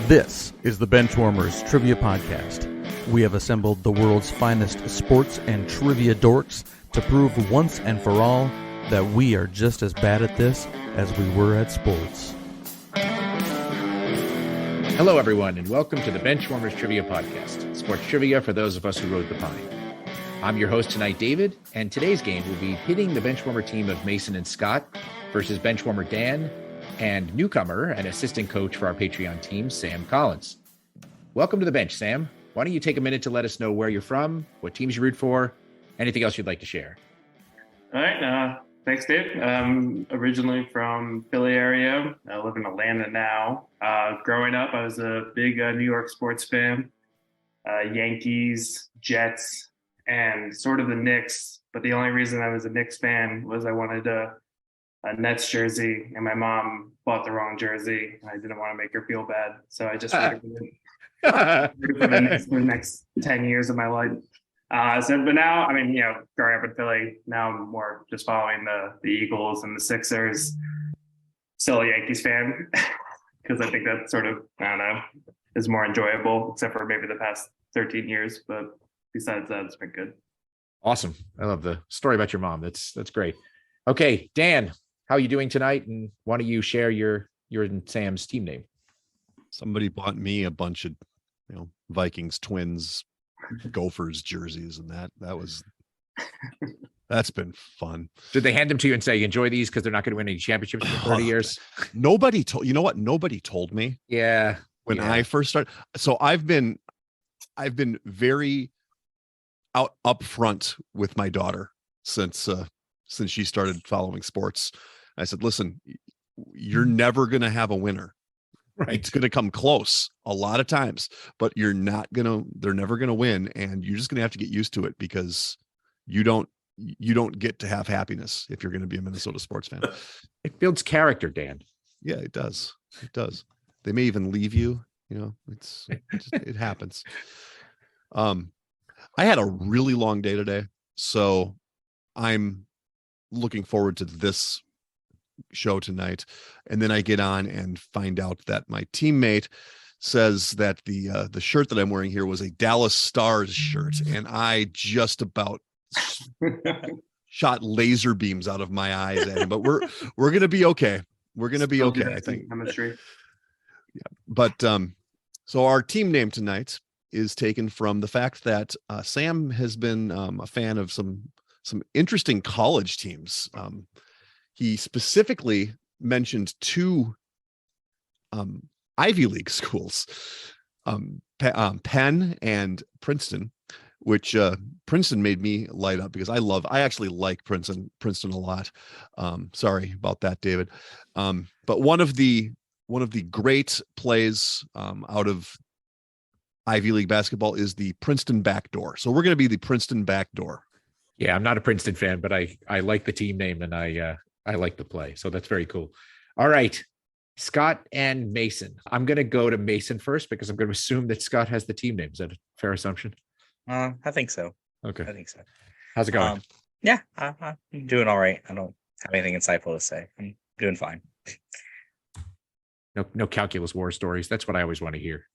This is the Benchwarmers Trivia Podcast. We have assembled the world's finest sports and trivia dorks to prove once and for all that we are just as bad at this as we were at sports. Hello, everyone, and welcome to the Benchwarmers Trivia Podcast, sports trivia for those of us who rode the pine. I'm your host tonight, David, and today's game will be pitting the Benchwarmer team of Mason and Scott versus Benchwarmer Dan and newcomer and assistant coach for our Patreon team, Sam Collins. Welcome to the bench, Sam. Why don't you take a minute to let us know where you're from, what teams you root for, anything else you'd like to share? All right. Thanks, Dave. Originally from Philly area. I live in Atlanta now. Growing up, I was a big New York sports fan. Yankees, Jets, and sort of the Knicks. But the only reason I was a Knicks fan was I wanted a Nets jersey, and my mom bought the wrong jersey. I didn't want to make her feel bad, so I just rooted for the next 10 years of my life. But now, growing up in Philly, now I'm more just following the Eagles and the Sixers. Still a Yankees fan because I think that sort of, is more enjoyable, except for maybe the past 13 years. But besides that, it's been good. Awesome. I love the story about your mom. That's great. Okay, Dan, how are you doing tonight? And why don't you share your and Sam's team name? Somebody bought me a bunch of, Vikings, Twins, Gophers jerseys, and that's been fun. Did they hand them to you and say, enjoy these because they're not going to win any championships for 30 years? Nobody told, nobody told me. Yeah. When I first started. So I've been very upfront with my daughter since she started following sports. I said, listen, you're never going to have a winner. Right. It's going to come close a lot of times, but they're never going to win. And you're just going to have to get used to it because you don't get to have happiness if you're going to be a Minnesota sports fan. It builds character, Dan. Yeah, it does. It does. They may even leave you, it happens. I had a really long day today, so I'm looking forward to this show tonight, and then I get on and find out that my teammate says that the shirt that I'm wearing here was a Dallas Stars shirt, and I just about shot laser beams out of my eyes at him. But we're gonna be okay. We're gonna be okay, I think. Chemistry. Yeah, but so our team name tonight is taken from the fact that Sam has been a fan of some interesting college teams. He specifically mentioned two Ivy League schools, Penn and Princeton, which Princeton made me light up because I actually like Princeton a lot. Sorry about that, David. But one of the great plays out of Ivy League basketball is the Princeton backdoor. So we're going to be the Princeton backdoor. Yeah, I'm not a Princeton fan, but I like the team name and I like the play. So that's very cool. All right, Scott and Mason. I'm going to go to Mason first because I'm going to assume that Scott has the team name. Is that a fair assumption? I think so. Okay. I think so. How's it going? Yeah, I'm doing all right. I don't have anything insightful to say. I'm doing fine. No calculus war stories. That's what I always want to hear.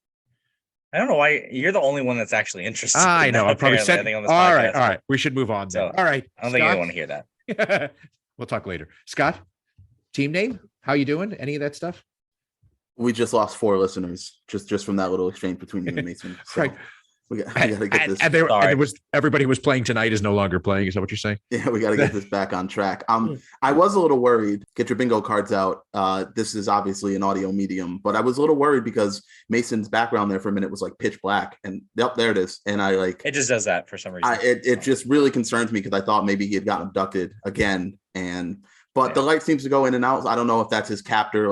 I don't know why you're the only one that's actually interested. I know. I probably said. On this all podcast, right. We should move on. So, all right. I don't think I want to hear that. We'll talk later. Scott, team name? How you doing? Any of that stuff? We just lost 4 listeners just from that little exchange between you and Mason. So right. We got to get this. And it was everybody who was playing tonight is no longer playing. Is that what you're saying? Yeah, we got to get this back on track. I was a little worried. Get your bingo cards out. This is obviously an audio medium, but I was a little worried because Mason's background there for a minute was like pitch black, and there it is. And it just does that for some reason. It just really concerns me because I thought maybe he had gotten abducted again, but the light seems to go in and out. I don't know if that's his captor,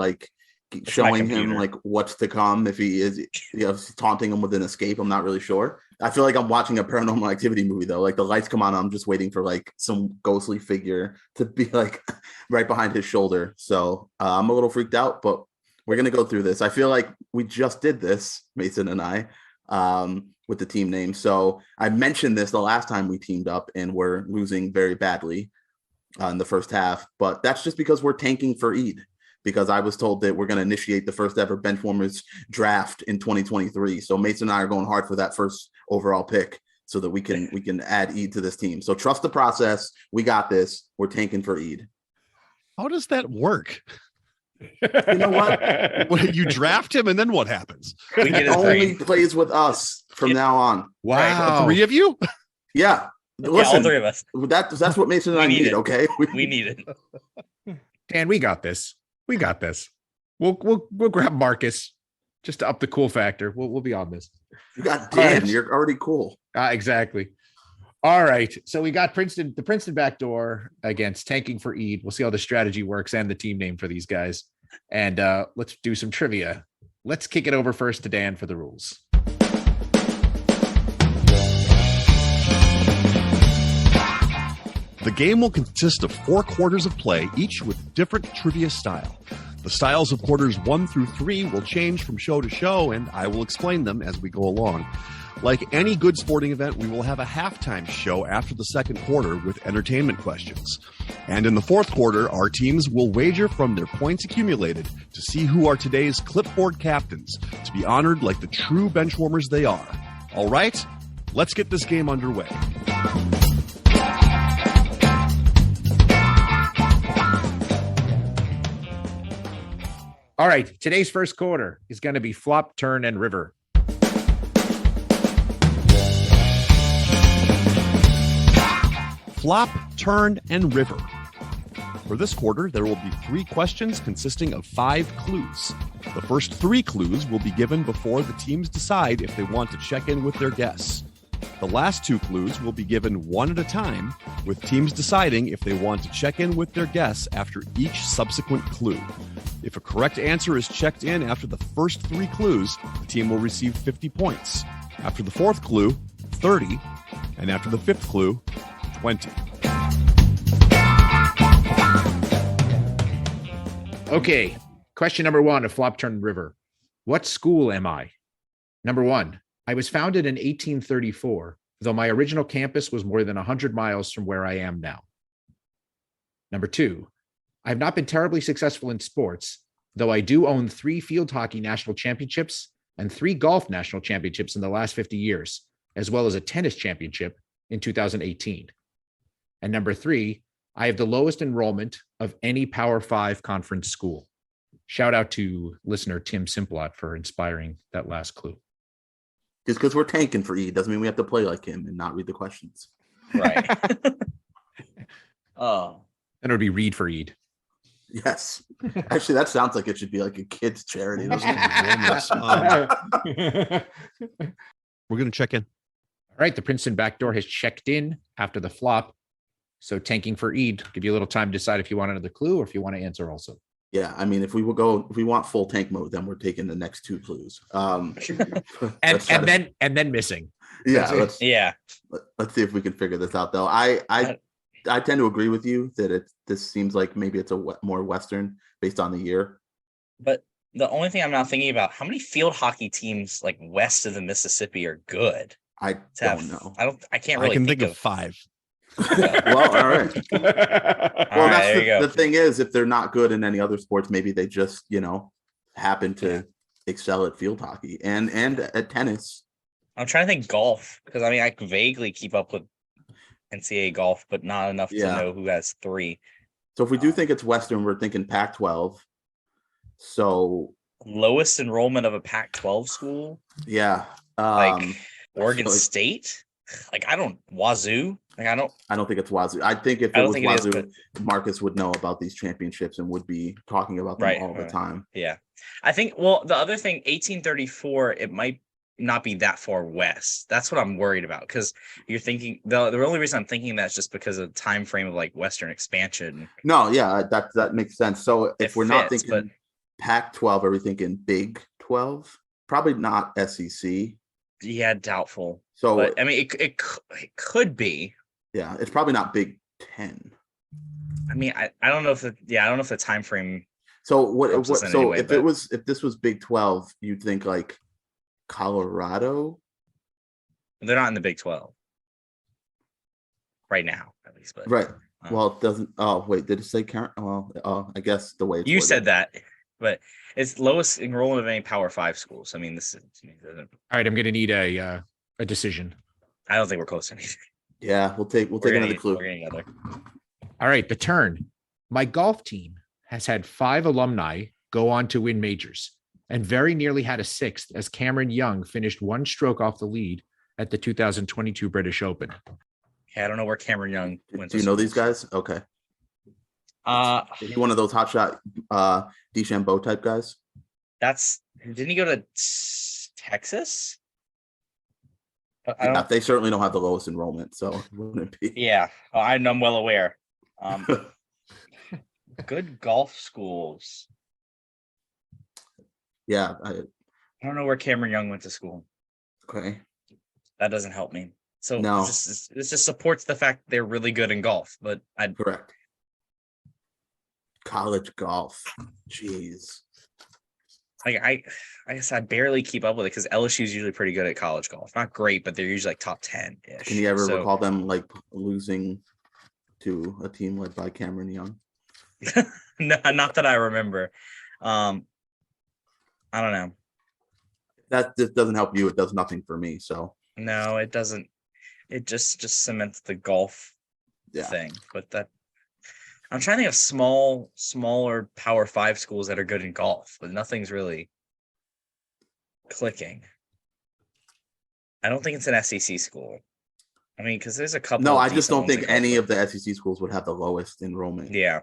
showing him what's to come, if he is taunting him with an escape. I'm not really sure. I feel like I'm watching a Paranormal Activity movie though. Like the lights come on, I'm just waiting for some ghostly figure to be right behind his shoulder. So I'm a little freaked out, but we're gonna go through this. I feel like we just did this, Mason and I, with the team name. So I mentioned this the last time we teamed up and we're losing very badly in the first half, but that's just because we're tanking for Eid. because I was told that we're going to initiate the first ever Benchwarmers draft in 2023. So Mason and I are going hard for that first overall pick so that we can add Eid to this team. So trust the process. We got this. We're tanking for Eid. How does that work? You know what? You draft him, and then what happens? We get He his only brain. plays with us from now on. Wow. 3 of you? Yeah. Yeah, Listen, all 3 of us. that's what Mason and I need need. it. Okay. We need it. Dan, we got this. We got this. We'll grab Marcus just to up the cool factor. We'll be on this. You got All Dan. right. You're already cool. Exactly. All right. So we got the Princeton backdoor against tanking for Eid. We'll see how the strategy works and the team name for these guys. And let's do some trivia. Let's kick it over first to Dan for the rules. The game will consist of 4 quarters of play, each with different trivia style. The styles of quarters 1 through 3 will change from show to show, and I will explain them as we go along. Like any good sporting event, we will have a halftime show after the second quarter with entertainment questions. And in the fourth quarter, our teams will wager from their points accumulated to see who are today's clipboard captains, to be honored like the true benchwarmers they are. All right, let's get this game underway. All right. Today's first quarter is going to be flop, turn, and river. Flop, turn, and river. For this quarter, there will be 3 questions consisting of 5 clues. The first 3 clues will be given before the teams decide if they want to check in with their guests. The last 2 clues will be given one at a time, with teams deciding if they want to check in with their guests after each subsequent clue. If a correct answer is checked in after the first 3 clues, the team will receive 50 points. After the 4th clue, 30, and after the 5th clue, 20. Okay. Question number 1 of flop, turn, river. What school am I? Number 1, I was founded in 1834, though my original campus was more than 100 miles from where I am now. Number 2, I have not been terribly successful in sports, though I do own 3 field hockey national championships and 3 golf national championships in the last 50 years, as well as a tennis championship in 2018. And number 3, I have the lowest enrollment of any Power 5 conference school. Shout out to listener Tim Simplot for inspiring that last clue. Just because we're tanking for Eid doesn't mean we have to play like him and not read the questions. Right. Oh. Then it would be read for Eid. Yes. Actually, that sounds like it should be like a kid's charity. Those are We're going to check in. All right, the Princeton backdoor has checked in after the flop. So tanking for Eid, give you a little time to decide if you want another clue or if you want to answer also. Yeah, I mean, if we want full tank mode, then we're taking the next 2 clues. and then missing. Yeah, let's see if we can figure this out though. I tend to agree with you that this seems like maybe it's more Western based on the year. But the only thing I'm not thinking about, how many field hockey teams like west of the Mississippi are good? I don't know. I can't really think of 5. Well, all right. Well, that's the thing is, if they're not good in any other sports, maybe they just, happen to excel at field hockey and at tennis. I'm trying to think golf, because I mean, I can vaguely keep up with NCAA golf, but not enough to know who has 3. So if we do think it's Western, we're thinking Pac-12. So lowest enrollment of a Pac-12 school? Yeah. Like Oregon State? Like Wazoo? Like I don't think it's Wazoo. I think if it was Wazoo, Marcus would know about these championships and would be talking about them all the time. Yeah. I think, well, the other thing, 1834, it might not be that far west. That's what I'm worried about, because you're thinking the only reason I'm thinking that is just because of the time frame of like Western expansion. No, yeah, that makes sense. So if we're not thinking Pac-12, are we thinking Big 12? Probably not SEC. Yeah, doubtful. So but, I mean, it could be. Yeah, it's probably not Big 10. I mean, I don't know if I don't know if the time frame. So what so anyway, if this was Big 12, you'd think like Colorado? They're not in the Big 12 right now, at least. But right. Well, it doesn't. Oh, wait. Did it say current? Well, I guess the way it's You worded. said that, but it's lowest enrollment of any Power 5 schools. I mean, this is. All right, I'm going to need a decision. I don't think we're close to anything. Yeah, we'll take another clue. We're getting other. All right, the turn. My golf team has had 5 alumni go on to win majors and very nearly had a 6th as Cameron Young finished 1 stroke off the lead at the 2022 British Open. Yeah, I don't know where Cameron Young went. Do you know these guys? Okay. Is he one of those hotshot DeChambeau type guys? Didn't he go to Texas? Yeah, they certainly don't have the lowest enrollment, so it wouldn't be. Yeah, I'm well aware. Good golf schools. Yeah. I don't know where Cameron Young went to school. Okay. That doesn't help me. So no. This just supports the fact they're really good in golf. But correct. College golf. Jeez. Like I guess I barely keep up with it because LSU is usually pretty good at college golf. Not great, but they're usually like top 10-ish. Can you ever recall them like losing to a team led by Cameron Young? No, not that I remember. I don't know. That just doesn't help you. It does nothing for me. So no, it doesn't. It just cements the golf thing. But that I'm trying to think of smaller Power 5 schools that are good in golf, but nothing's really clicking. I don't think it's an SEC school. I mean, because there's a couple. No, I just don't think any of the SEC schools would have the lowest enrollment. Yeah.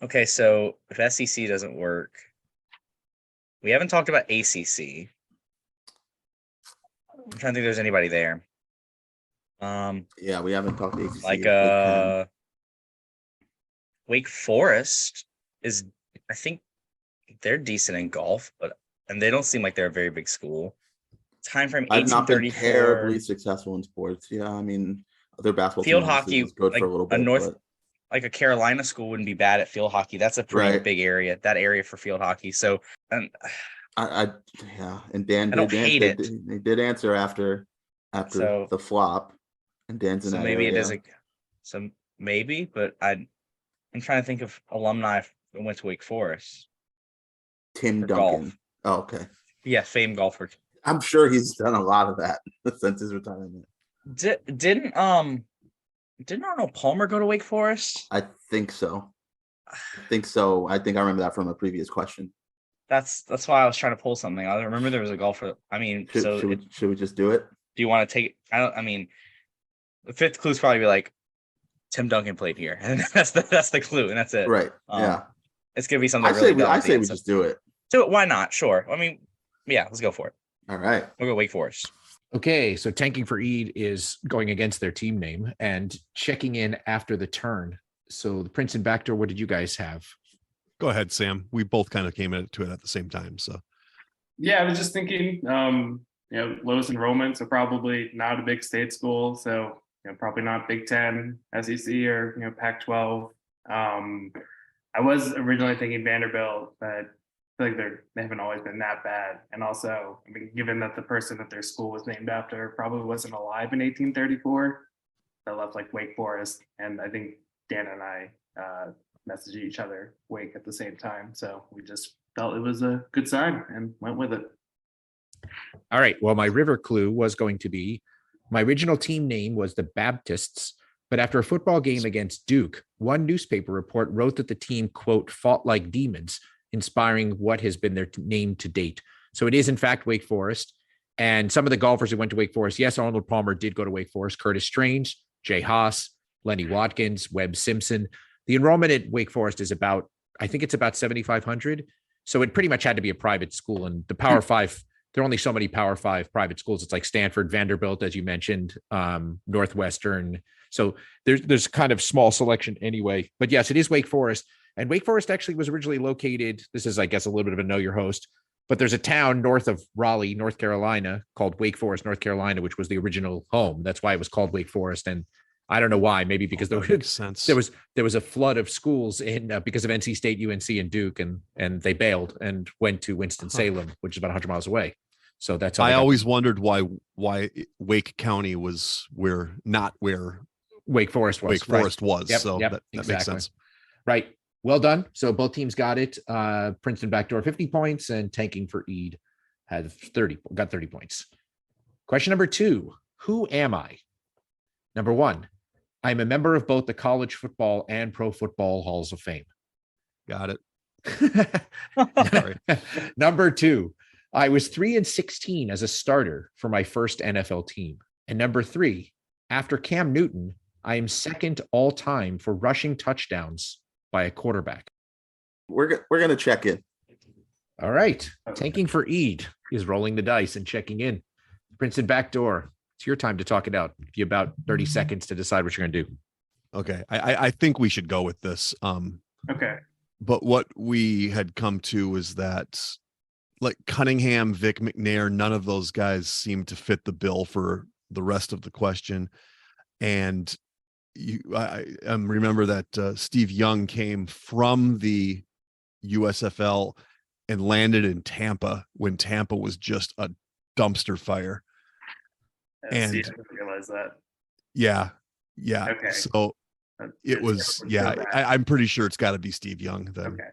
Okay, so if SEC doesn't work, we haven't talked about ACC. I'm trying to think if there's anybody there. Yeah, we haven't talked ACC. Like Wake Forest is, I think they're decent in golf, and they don't seem like they're a very big school. Time frame 1834. I've not been terribly successful in sports. Yeah, I mean, their basketball field hockey is good like for a little bit. Like a Carolina school wouldn't be bad at field hockey. That's a pretty big area. That area for field hockey. So, and Dan they did answer after the flop, and Dan's in so that maybe area. It isn't. So maybe, but I'm trying to think of alumni that went to Wake Forest. Tim Duncan. Golf. Oh, okay. Yeah, famed golfer. I'm sure he's done a lot of that since his retirement. Didn't Arnold Palmer go to Wake Forest? I think so. I think I remember that from a previous question. That's why I was trying to pull something. I remember there was a golfer. I mean, should we just do it? Do you want to take? I mean, the fifth clue is probably be like Tim Duncan played here, and that's the clue, and that's it. Right. Yeah. It's gonna be something. I say we just do it. Do it. Why not? Sure. I mean, yeah. Let's go for it. All right. We'll go Wake Forest. Okay, so tanking for Eid is going against their team name and checking in after the turn. So the Prince and Backdoor, what did you guys have? Go ahead, Sam. We both kind of came to it at the same time. So yeah, I was just thinking, lowest enrollment, so probably not a big state school. So probably not Big Ten, SEC, or Pac-12. I was originally thinking Vanderbilt, but I feel like they haven't always been that bad. And also, I mean, given that the person that their school was named after probably wasn't alive in 1834, that left like Wake Forest. And I think Dan and I messaged each other Wake at the same time. So we just felt it was a good sign and went with it. All right. Well, my river clue was going to be my original team name was the Baptists, but after a football game against Duke, one newspaper report wrote that the team, quote, fought like demons, inspiring what has been their name to date. So it is, in fact, Wake Forest. And some of the golfers who went to Wake Forest, yes, Arnold Palmer did go to Wake Forest, Curtis Strange, Jay Haas, Lenny Watkins, Webb Simpson. The enrollment at Wake Forest is about 7,500. So it pretty much had to be a private school. And the Power Five, there are only so many Power Five private schools. It's like Stanford, Vanderbilt, as you mentioned, Northwestern. So there's kind of small selection anyway. But yes, it is Wake Forest. And Wake Forest actually was originally located, this is, I guess, a little bit of a know your host, but there's a town north of Raleigh, North Carolina, called Wake Forest, North Carolina, which was the original home. That's why it was called Wake Forest. And I don't know why, maybe because there was a flood of schools in because of NC State, UNC, and Duke, and they bailed and went to Winston-Salem, which is about 100 miles away. So that's how I always wondered why Wake County was where Wake Forest was. Wake Forest was. Yep, So yep, that exactly. makes sense. Right. Well done. So both teams got it. Princeton backdoor 50 points and tanking for Ede got 30 points. Question number 2. Who am I? Number 1, I'm a member of both the college football and pro football halls of fame. Got it. Sorry. Number 2, I was 3-16 as a starter for my first NFL team. And number 3, after Cam Newton, I am second all time for rushing touchdowns by a quarterback. We're gonna check in. All right. Tanking for Ede is rolling the dice and checking in. Princeton backdoor. It's your time to talk it out. Give you about 30 seconds to decide what you're going to do. Okay. I think we should go with this. Okay. But what we had come to is that like Cunningham, Vic McNair, none of those guys seem to fit the bill for the rest of the question. And I remember that Steve Young came from the USFL and landed in Tampa when Tampa was just a dumpster fire. And I didn't realize that. Yeah. Okay. So it was, I'm pretty sure it's got to be Steve Young then. Okay.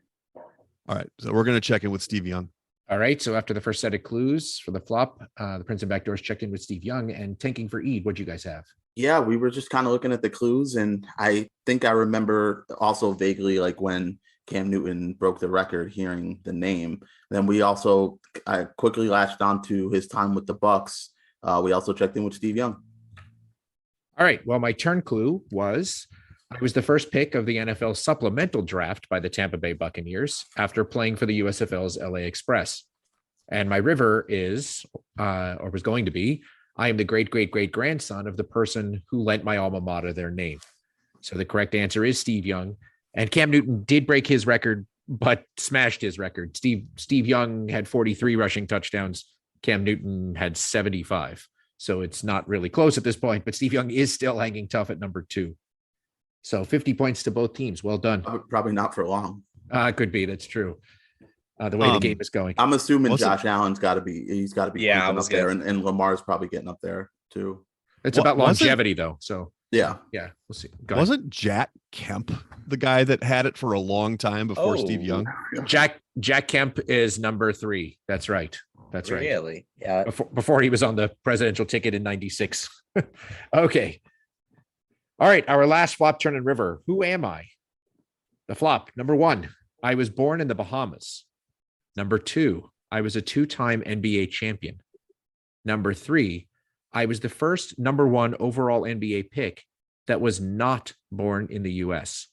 All right. So we're going to check in with Steve Young. All right. So after the first set of clues for the flop, the Princeton backdoors checked in with Steve Young and tanking for Ede. What'd you guys have? Yeah, we were just kind of looking at the clues, and I think I remember also vaguely like when Cam Newton broke the record, hearing the name. Then I quickly latched onto his time with the Bucks. We also checked in with Steve Young. All right. Well, my turn clue was I was the first pick of the NFL supplemental draft by the Tampa Bay Buccaneers after playing for the USFL's LA Express. And my river is, or was going to be, I am the great-great-great-grandson of the person who lent my alma mater their name. So the correct answer is Steve Young. And Cam Newton did break his record, but smashed his record. Steve Young had 43 rushing touchdowns. Cam Newton had 75. So it's not really close at this point, but Steve Young is still hanging tough at number 2. So 50 points to both teams. Well done. Probably not for long. Could be. That's true. The way the game is going. I'm assuming Josh Allen's got to be. He's got to be up there, and Lamar's probably getting up there too. It's about longevity, though. So yeah. We'll see. Wasn't Jack Kemp the guy that had it for a long time before Steve Young? Jack Kemp is number 3. That's right. That's right. Really? Yeah. Before he was on the presidential ticket in '96. Okay. All right. Our last flop, turn and river. Who am I? The flop. Number 1, I was born in the Bahamas. Number 2, I was a 2-time NBA champion. Number 3, I was the first number 1 overall NBA pick that was not born in the U.S.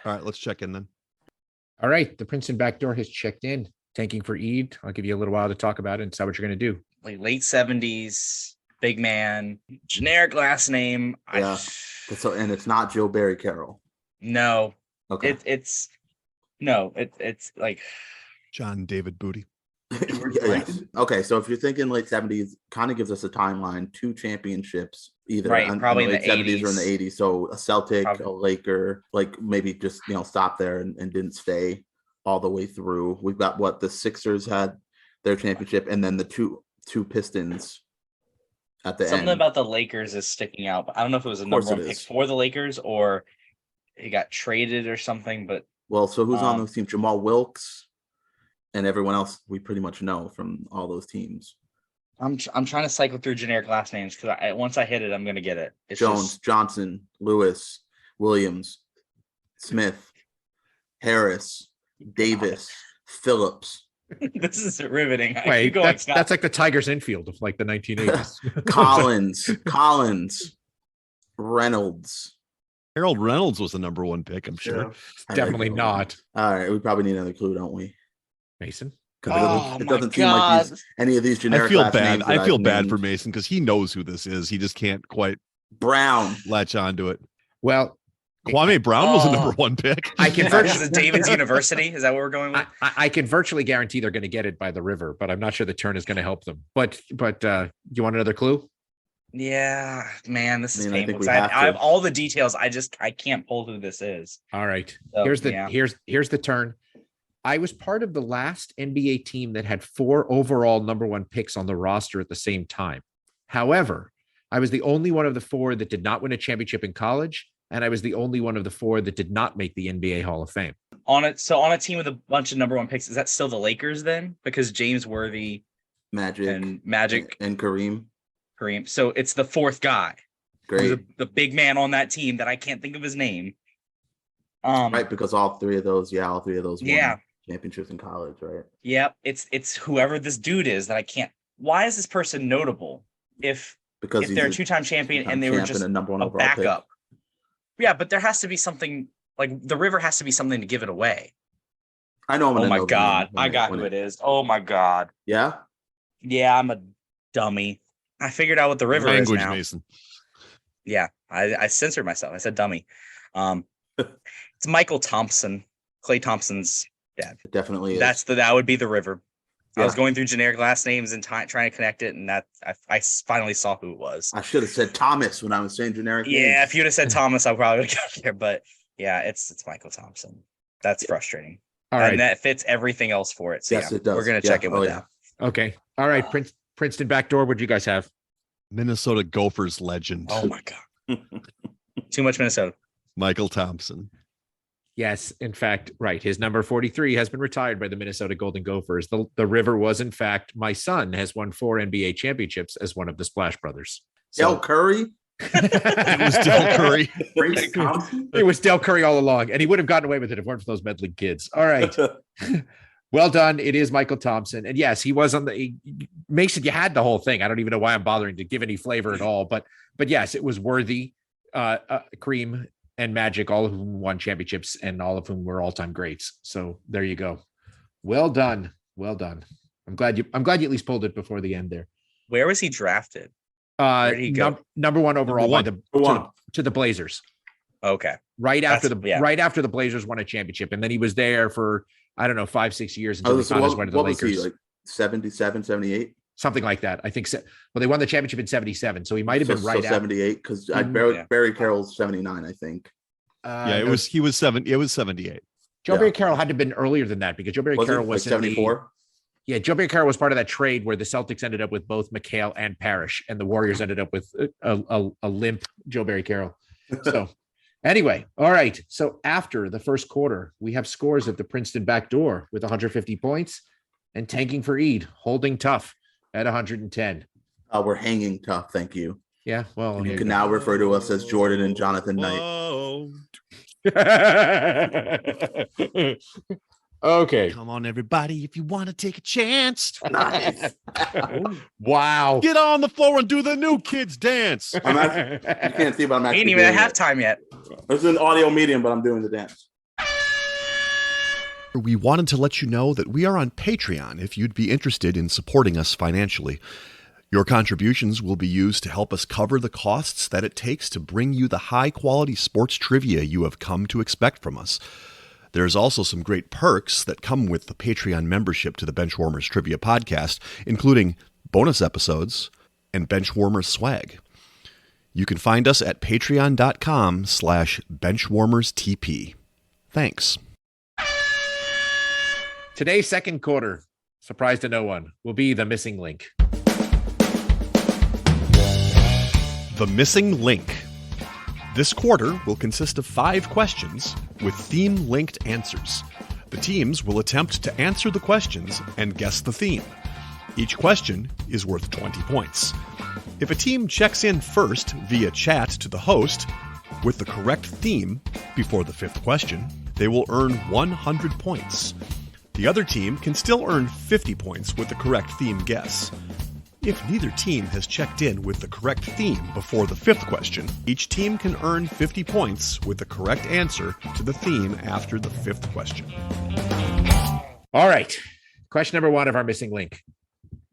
All right, let's check in then. All right. The Princeton backdoor has checked in. Tanking for Ede. I'll give you a little while to talk about it and decide what you're going to do. Like late 70s, big man, generic last name. Yeah. And it's not Joe Barry Carroll. No. Okay. It's like John David Booty. Yes. Okay, so if you're thinking late 70s, kind of gives us a timeline, 2 championships, either probably in the late 70s or in the 80s. So a Celtic, probably. A Laker, like maybe just stop there and didn't stay all the way through. We've got the Sixers had their championship, and then the two Pistons at the end. Something about the Lakers is sticking out, but I don't know if it was a number 1 pick for the Lakers or he got traded or something. But so who's on those teams? Jamal Wilkes. And everyone else we pretty much know from all those teams. I'm trying to cycle through generic last names because once I hit it, I'm gonna get it. It's Jones, Johnson, Lewis, Williams, Smith, Harris, Davis, Phillips. This is riveting. Wait, that's like the Tigers infield of like the 1980s. Collins, Reynolds. Harold Reynolds was the number 1 pick, I'm sure. Yeah. Definitely not. All right, we probably need another clue, don't we? Mason. It doesn't seem like any of these generic. I feel bad for Mason because he knows who this is. He just can't quite Brown latch onto it. Well, Kwame Brown was the number 1 pick. I can versus David's University. Is that what we're going with? I can virtually guarantee they're going to get it by the river, but I'm not sure the turn is going to help them. But you want another clue? Yeah, man, this is painful. I have all the details. I can't pull who this is. All right. So, here's the turn. I was part of the last NBA team that had 4 overall number 1 picks on the roster at the same time. However, I was the only one of the 4 that did not win a championship in college, and I was the only one of the 4 that did not make the NBA Hall of Fame. On a team with a bunch of number 1 picks, is that still the Lakers then? Because James Worthy, Magic and Kareem. So it's the 4th guy. Great. The big man on that team that I can't think of his name. Right, because all three of those Yeah. won championships in college, right? Yeah, it's whoever this dude is that I can't. Why is this person notable? If they're a 2-time champion and they were just number 1 a overall backup. pick. Yeah, but there has to be something, like the river has to be something to give it away. I know. Oh my God, I got who it is. Oh my God. Yeah. Yeah, I'm a dummy. I figured out what the river is now. Mason. Yeah, I censored myself. I said dummy. It's Michael Thompson, Klay Thompson's dad. It definitely is. That would be the river. Yeah. I was going through generic last names and trying to connect it, and that I finally saw who it was. I should have said Thomas when I was saying generic names. Yeah, if you'd have said Thomas, I probably would have got there. But yeah, it's Michael Thompson. That's frustrating. All right. And that fits everything else for it. So Yes, yeah, it does. we're gonna check it with that. Okay. All right. Princeton backdoor. What do you guys have? Minnesota Gophers legend. Oh my God. Too much Minnesota. Michael Thompson. Yes, in fact, right. His number 43 has been retired by the Minnesota Golden Gophers. The river was, in fact, my son has won 4 NBA championships as one of the Splash Brothers. Del Curry. It was Del Curry. It was Del Curry all along, and he would have gotten away with it if it weren't for those meddling kids. All right. Well done. It is Michael Thompson. And yes, he was on the Mason. You had the whole thing. I don't even know why I'm bothering to give any flavor at all. But yes, it was Worthy, Kareem, and Magic, all of whom won championships and all of whom were all-time greats. So there you go. Well done. Well done. I'm glad you at least pulled it before the end there. Where was he drafted? Where did he go? Number 1 overall to the Blazers. Okay. Right after the Blazers won a championship. And then he was there for, I don't know, 5-6 years until he found his way to the Lakers. Was he, like 77, 78? Something like that. I think so. Well, they won the championship in 77. So he might have been right after 78 because Barry Carroll's 79, I think. It was 78. Joe Barry Carroll had to have been earlier than that because Joe Barry Carroll was 74. Yeah, Joe Barry Carroll was part of that trade where the Celtics ended up with both McHale and Parrish, and the Warriors ended up with a limp Joe Barry Carroll. So anyway, all right. So after the first quarter, we have scores at the Princeton back door with 150 points and tanking for Eid, holding tough at 110. We're hanging tough. Thank you. Yeah, well, and you can now refer to us as Jordan and Jonathan Knight. Okay. Come on, everybody, if you want to take a chance. Nice. Wow. Get on the floor and do the new kids dance. You can't see, but I'm actually ain't even at halftime yet. It's an audio medium, but I'm doing the dance. We wanted to let you know that we are on Patreon if you'd be interested in supporting us financially. Your contributions will be used to help us cover the costs that it takes to bring you the high-quality sports trivia you have come to expect from us. There's also some great perks that come with the Patreon membership to the Benchwarmers Trivia Podcast, including bonus episodes and Benchwarmers swag. You can find us at patreon.com/benchwarmerstp. Thanks. Today's second quarter, surprise to no one, will be the missing link. The missing link. This quarter will consist of 5 questions with theme-linked answers. The teams will attempt to answer the questions and guess the theme. Each question is worth 20 points. If a team checks in first via chat to the host with the correct theme before the 5th question, they will earn 100 points. The other team can still earn 50 points with the correct theme guess. If neither team has checked in with the correct theme before the 5th question, each team can earn 50 points with the correct answer to the theme after the 5th question. All right. Question number 1 of our missing link.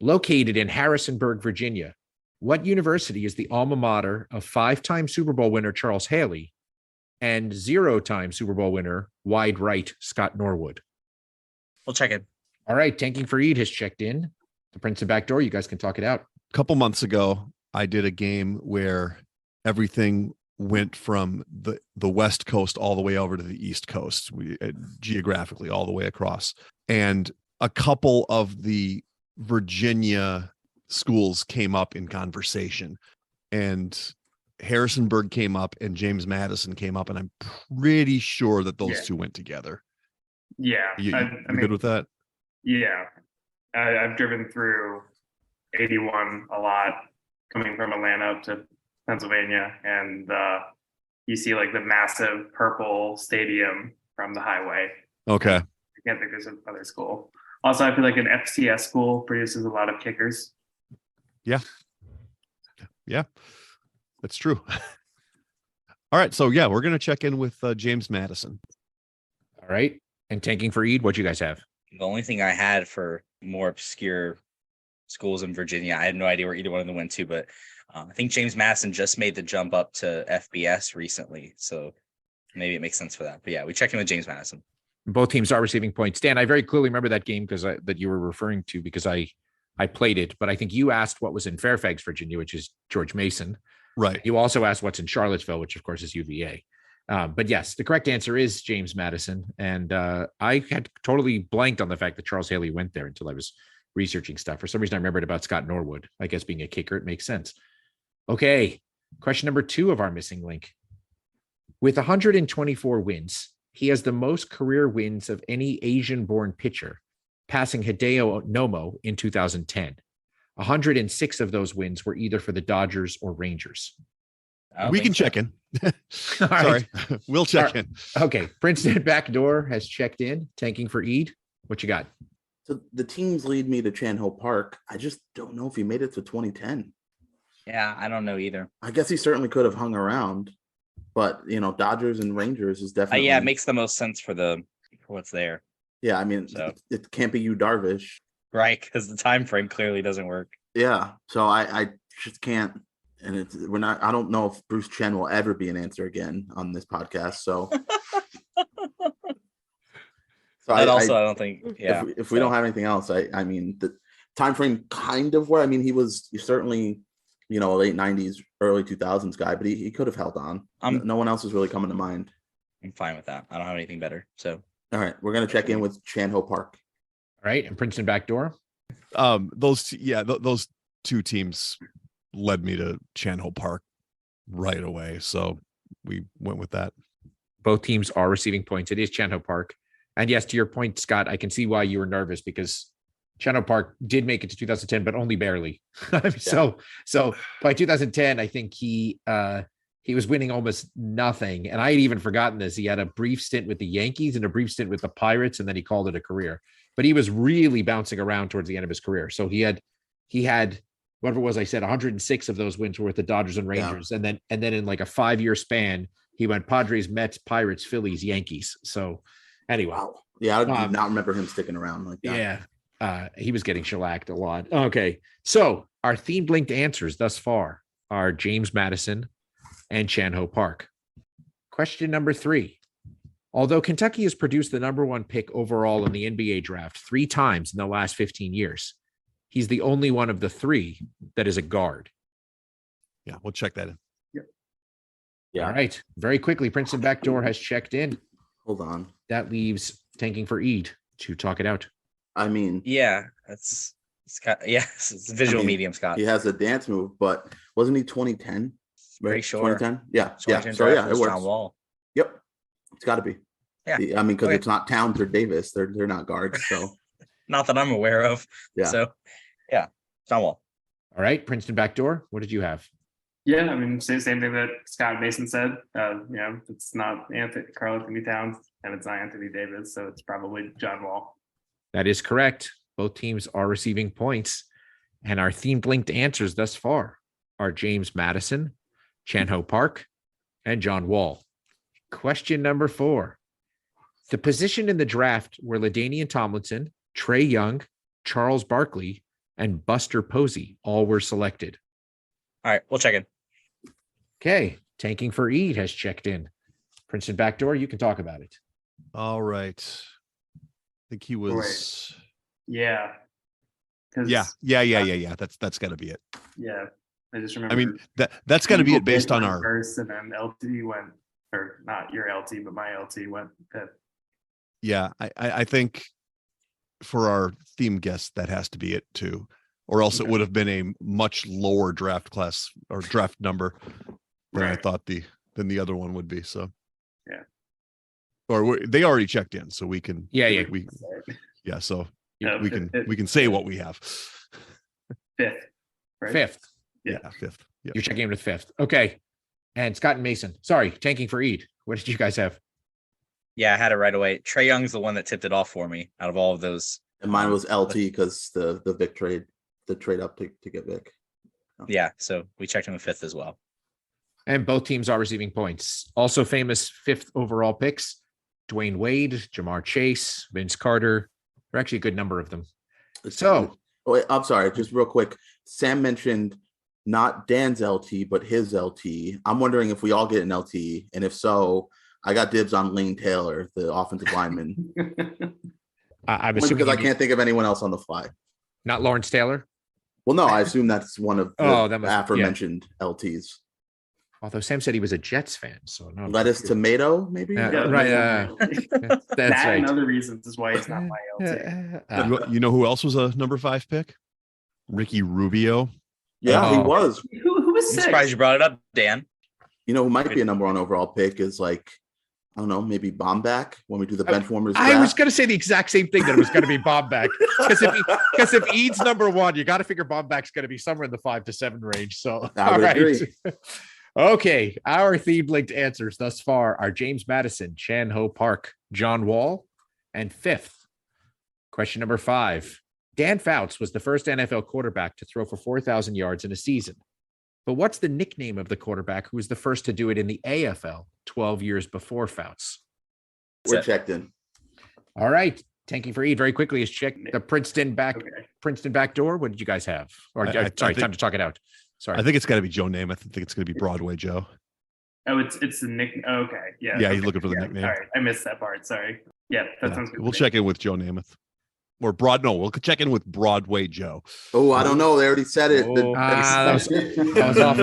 Located in Harrisonburg, Virginia, what university is the alma mater of 5-time Super Bowl winner Charles Haley and 0-time Super Bowl winner wide right Scott Norwood? We'll check it. All right. Tanking for Eid has checked in. The Princeton backdoor, you guys can talk it out. A couple months ago, I did a game where everything went from the West Coast all the way over to the East Coast, geographically all the way across. And a couple of the Virginia schools came up in conversation. and Harrisonburg came up and James Madison came up, and I'm pretty sure that those two went together. Yeah. You I good mean, with that? yeah. I've driven through 81 a lot coming from Atlanta up to Pennsylvania, and you see like the massive purple stadium from the highway. Okay. I can't think there's another school. Also, I feel like an FCS school produces a lot of kickers. Yeah, that's true. All right, so yeah, we're gonna check in with James Madison. All right. And tanking for Eid, what you guys have? The only thing I had for more obscure schools in Virginia, I had no idea where either one of them went to, but I think James Madison just made the jump up to FBS recently, so maybe it makes sense for that. But yeah, we check in with James Madison. Both teams are receiving points. Dan, I very clearly remember that game because that you were referring to because I played it, but I think you asked what was in Fairfax, Virginia, which is George Mason. Right. You also asked what's in Charlottesville, which of course is UVA. But yes, the correct answer is James Madison. And I had totally blanked on the fact that Charles Haley went there until I was researching stuff. For some reason, I remembered about Scott Norwood. I guess being a kicker, it makes sense. Okay. Question number 2 of our missing link. With 124 wins, he has the most career wins of any Asian-born pitcher, passing Hideo Nomo in 2010. 106 of those wins were either for the Dodgers or Rangers. We can check in. All right. Sorry, we'll check in. Okay. Princeton Backdoor has checked in, tanking for Eid. What you got? So the teams lead me to Chan Ho Park. I just don't know if he made it to 2010. Yeah, I don't know either. I guess he certainly could have hung around, but Dodgers and Rangers is definitely. Yeah, it makes the most sense for what's there. Yeah, I mean, So. it can't be you, Darvish. Right, because the time frame clearly doesn't work. Yeah, so I just can't, and I don't know if Bruce Chen will ever be an answer again on this podcast. So, I don't think. Yeah, if we don't have anything else, I mean the time frame kind of where he was certainly a late 90s, early 2000s guy, but he could have held on. No one else is really coming to mind. I'm fine with that. I don't have anything better. So, all right, we're gonna check in with Chan Ho Park. All right, and Princeton Backdoor. Those two teams led me to Chan Ho Park right away, so we went with that. Both teams are receiving points. It is Chan Ho Park, and yes, to your point, Scott, I can see why you were nervous because Chan Ho Park did make it to 2010, but only barely. So by 2010, I think he was winning almost nothing, and I had even forgotten this. He had a brief stint with the Yankees and a brief stint with the Pirates, and then he called it a career. But he was really bouncing around towards the end of his career. So he had whatever it was I said, 106 of those wins were with the Dodgers and Rangers. Yeah. And then in like a 5-year span, he went Padres, Mets, Pirates, Phillies, Yankees. So anyway. Wow. Yeah, I do not remember him sticking around like that. Yeah. He was getting shellacked a lot. Okay. So our themed linked answers thus far are James Madison and Chan Ho Park. Question number 3. Although Kentucky has produced the number 1 pick overall in the NBA draft 3 times in the last 15 years, he's the only one of the 3 that is a guard. Yeah, we'll check that in. Yep. Yeah. All right. Very quickly, Princeton Backdoor has checked in. Hold on. That leaves tanking for Eid to talk it out. I mean, yeah, it's a visual medium, Scott. He has a dance move, but wasn't he 2010? Very sure. 2010? Yeah. 2010 So yeah, it works. John Wall. Yep. It's got to be. Yeah. I mean, because it's not Towns or Davis. They're not guards. So not that I'm aware of. Yeah. So yeah, John Wall. All right, Princeton Backdoor. What did you have? Yeah, I mean, same thing that Scott Mason said. It's not Karl Anthony Towns and it's not Anthony Davis, so it's probably John Wall. That is correct. Both teams are receiving points, and our themed linked answers thus far are James Madison, Chan Ho Park, and John Wall. Question number 4. The position in the draft where LaDainian Tomlinson, Trey Young, Charles Barkley, and Buster Posey all were selected. All right, we'll check in. Okay, tanking for Eid has checked in. Princeton Backdoor, you can talk about it. All right. I think he was. Yeah. Yeah. That's got to be it. Yeah, I just remember. I mean, that's got to be it based on our first, and then LT went, or not your LT, but my LT went 5th. Yeah, I think for our theme guest, that has to be it too. or else it would have been a much lower draft class or draft number than I thought than the other one would be. So, yeah. Or they already checked in, so we can. So we can say what we have. Fifth. Right? Fifth. Yeah. Fifth. Yeah. You're checking in with fifth. Okay. And Scott and Mason. Sorry, tanking for Eid. What did you guys have? Yeah, I had it right away. Trae Young's the one that tipped it off for me out of all of those. And mine was LT because the Vic trade, the trade up to get Vic. Yeah, so we checked him in fifth as well. And both teams are receiving points. Also famous fifth overall picks: Dwayne Wade, Jamar Chase, Vince Carter. There are actually a good number of them. So, wait, I'm sorry, just real quick. Sam mentioned not Dan's LT, but his LT. I'm wondering if we all get an LT, and if so, I got dibs on Lane Taylor, the offensive lineman. I'm assuming because I can't think of anyone else on the fly. Not Lawrence Taylor. Well, no, I assume that's one of the aforementioned LTs. Although Sam said he was a Jets fan, so no. Lettuce tomato, maybe. Right. That's that right. and other reasons is why he's not my LT. You know who else was a number 5 pick? Ricky Rubio. Yeah, he was. Who was I'm six? surprised you brought it up, Dan. You know who might be a number 1 overall pick is like, I don't know, maybe Bomback when we do the Benchwarmers. I was going to say the exact same thing, that it was going to be Bomback. Because if Eid's number 1, you got to figure Bomback's going to be somewhere in the 5 to 7 range. So I would agree. Okay, our themed linked answers thus far are James Madison, Chan Ho Park, John Wall, and fifth. Question number 5. Dan Fouts was the first NFL quarterback to throw for 4,000 yards in a season. But what's the nickname of the quarterback who was the first to do it in the AFL 12 years before Fouts? We're checked in. All right. Tanking for Eid very quickly is check the Princeton back door. What did you guys have? Or sorry, time to talk it out. Sorry. I think it's got to be Joe Namath. I think it's going to be Broadway Joe. Oh, it's the nickname. Okay. Yeah. Yeah, okay. he's looking for the nickname. All right. I missed that part. Sorry. Yeah, that sounds good. We'll check in with Joe Namath. Or we'll check in with Broadway Joe. Oh, I don't know. They already said it. That was off.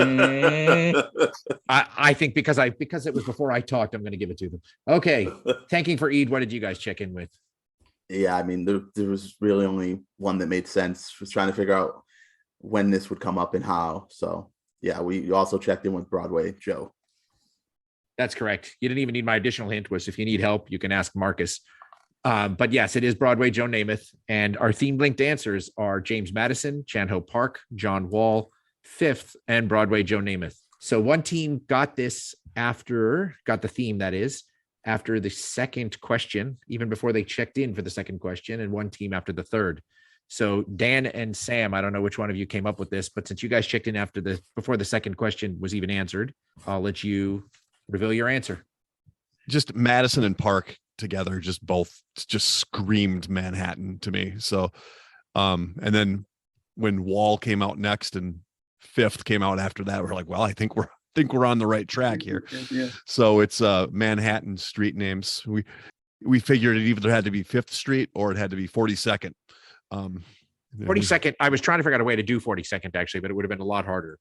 I think because it was before I talked, I'm going to give it to them. Okay. Tanking for Eid. What did you guys check in with? Yeah, I mean, there was really only one that made sense. Was trying to figure out when this would come up and how. So yeah, we also checked in with Broadway Joe. That's correct. You didn't even need my additional hint. Was if you need help, you can ask Marcus. But yes, it is Broadway Joe Namath. And our themed linked answers are James Madison, Chan Ho Park, John Wall, fifth, and Broadway Joe Namath. So one team got the theme, that is, after the second question, even before they checked in for the second question, and one team after the third. So Dan and Sam, I don't know which one of you came up with this, but since you guys checked in before the second question was even answered, I'll let you reveal your answer. Just Madison and Park together, just screamed Manhattan to me. So, and then when Wall came out next and fifth came out after that, we're like, well, I think we're on the right track here. Yeah. So it's Manhattan street names. We figured it either had to be 5th Street or it had to be 42nd. 42nd. I was trying to figure out a way to do 42nd actually, but it would have been a lot harder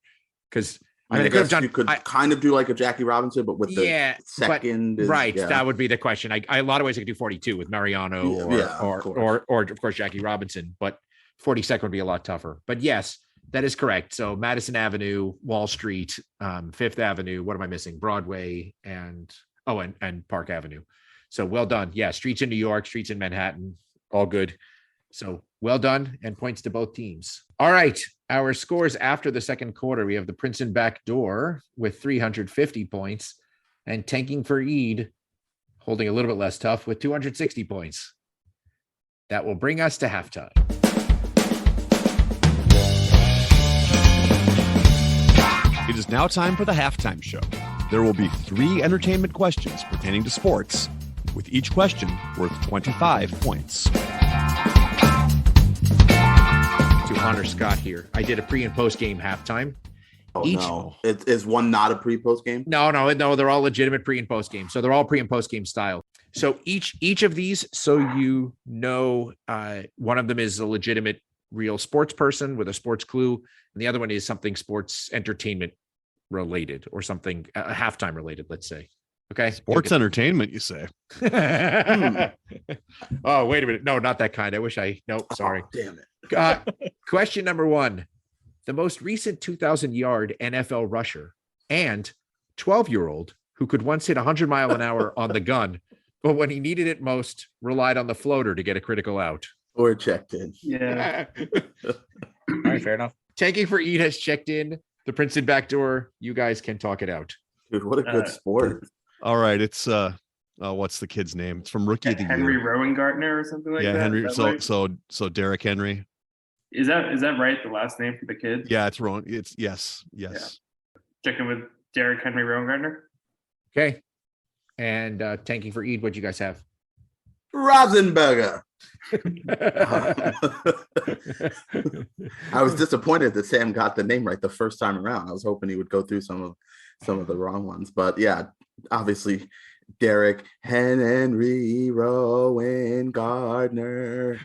because I guess you could kind of do like a Jackie Robinson, but with the second, that would be the question. A lot of ways I could do 42 with Mariano or of course Jackie Robinson, but 42nd would be a lot tougher. But yes, that is correct. So Madison Avenue, Wall Street, 5th Avenue. What am I missing? Broadway and Park Avenue. So well done. Yeah, streets in New York, streets in Manhattan, all good. So well done, and points to both teams. All right, our scores after the second quarter. We have the Princeton back door with 350 points, and tanking for Eid, holding a little bit less tough with 260 points. That will bring us to halftime. It is now time for the halftime show. There will be 3 entertainment questions pertaining to sports, with each question worth 25 points. To honor Scott here, I did a pre and post game halftime. Oh, no. Is one not a pre-post game? No, they're all legitimate pre and post games. So they're all pre and post game style. So each of these, so one of them is a legitimate real sports person with a sports clue, and the other one is something sports entertainment related or something halftime related, let's say. Okay. Sports entertainment, you say? Oh, wait a minute. No, not that kind. I wish I. Nope. Sorry. Oh, damn it. Question number 1: the most recent 2,000-yard NFL rusher and 12-year-old who could once hit 100-mile-an-hour on the gun, but when he needed it most, relied on the floater to get a critical out. Or checked in. Yeah. All right, fair enough. Tanking for Eid has checked in. The Princeton backdoor. You guys can talk it out. Dude, what a good sport. All right, it's what's the kid's name? It's from Rookie of the Henry Year. Rowengartner or something like that. Yeah, Henry. Is that right? So Derrick Henry. Is that right? The last name for the kid? Yeah, it's wrong. It's yes. Checking with Derrick Henry Rowengartner. Okay. And tanking for Eid, what you guys have? Rosenberger. I was disappointed that Sam got the name right the first time around. I was hoping he would go through some of the wrong ones, but yeah, obviously Derrick Henry Rowan Gardner.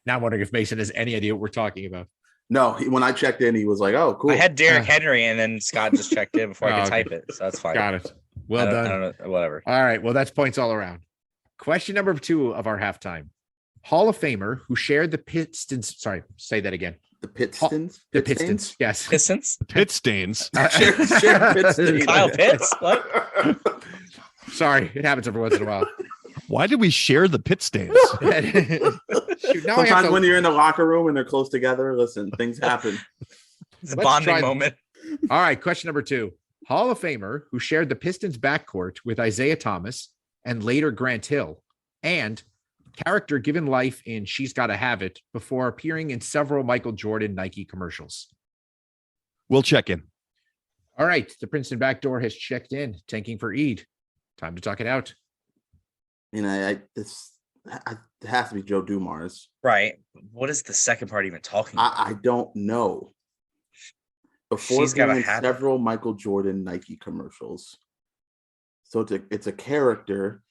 Now I'm wondering if Mason has any idea what we're talking about. No, when I checked in, he was like, "Oh, cool." I had Derrick Henry, and then Scott just checked in before I could okay. type it, so that's fine. Got it. Well I done. don't know, whatever. All right. Well, that's points all around. Question number 2 of our halftime. Hall of Famer who shared the Pistons. Sorry, say that again. The Pistons. The Pistons. Yes. Pistons? Pit stains. Share Pistons. Kyle Pitts? What? Sorry, it happens every once in a while. Why did we share the pit stains? Shoot, now I have Sometimes to- when you're in the locker room and they're close together, listen, things happen. It's a Let's bonding try- moment. All right. Question number 2. Hall of Famer who shared the Pistons backcourt with Isaiah Thomas and later Grant Hill, and character given life in She's Gotta Have It before appearing in several Michael Jordan Nike commercials. We'll check in. All right. The Princeton backdoor has checked in. Tanking for Eid. Time to talk it out. You know, it has to be Joe Dumars. Right. What is the second part even talking about? I don't know. Before She's Gotta being in Have It. several Michael Jordan Nike commercials. So it's a character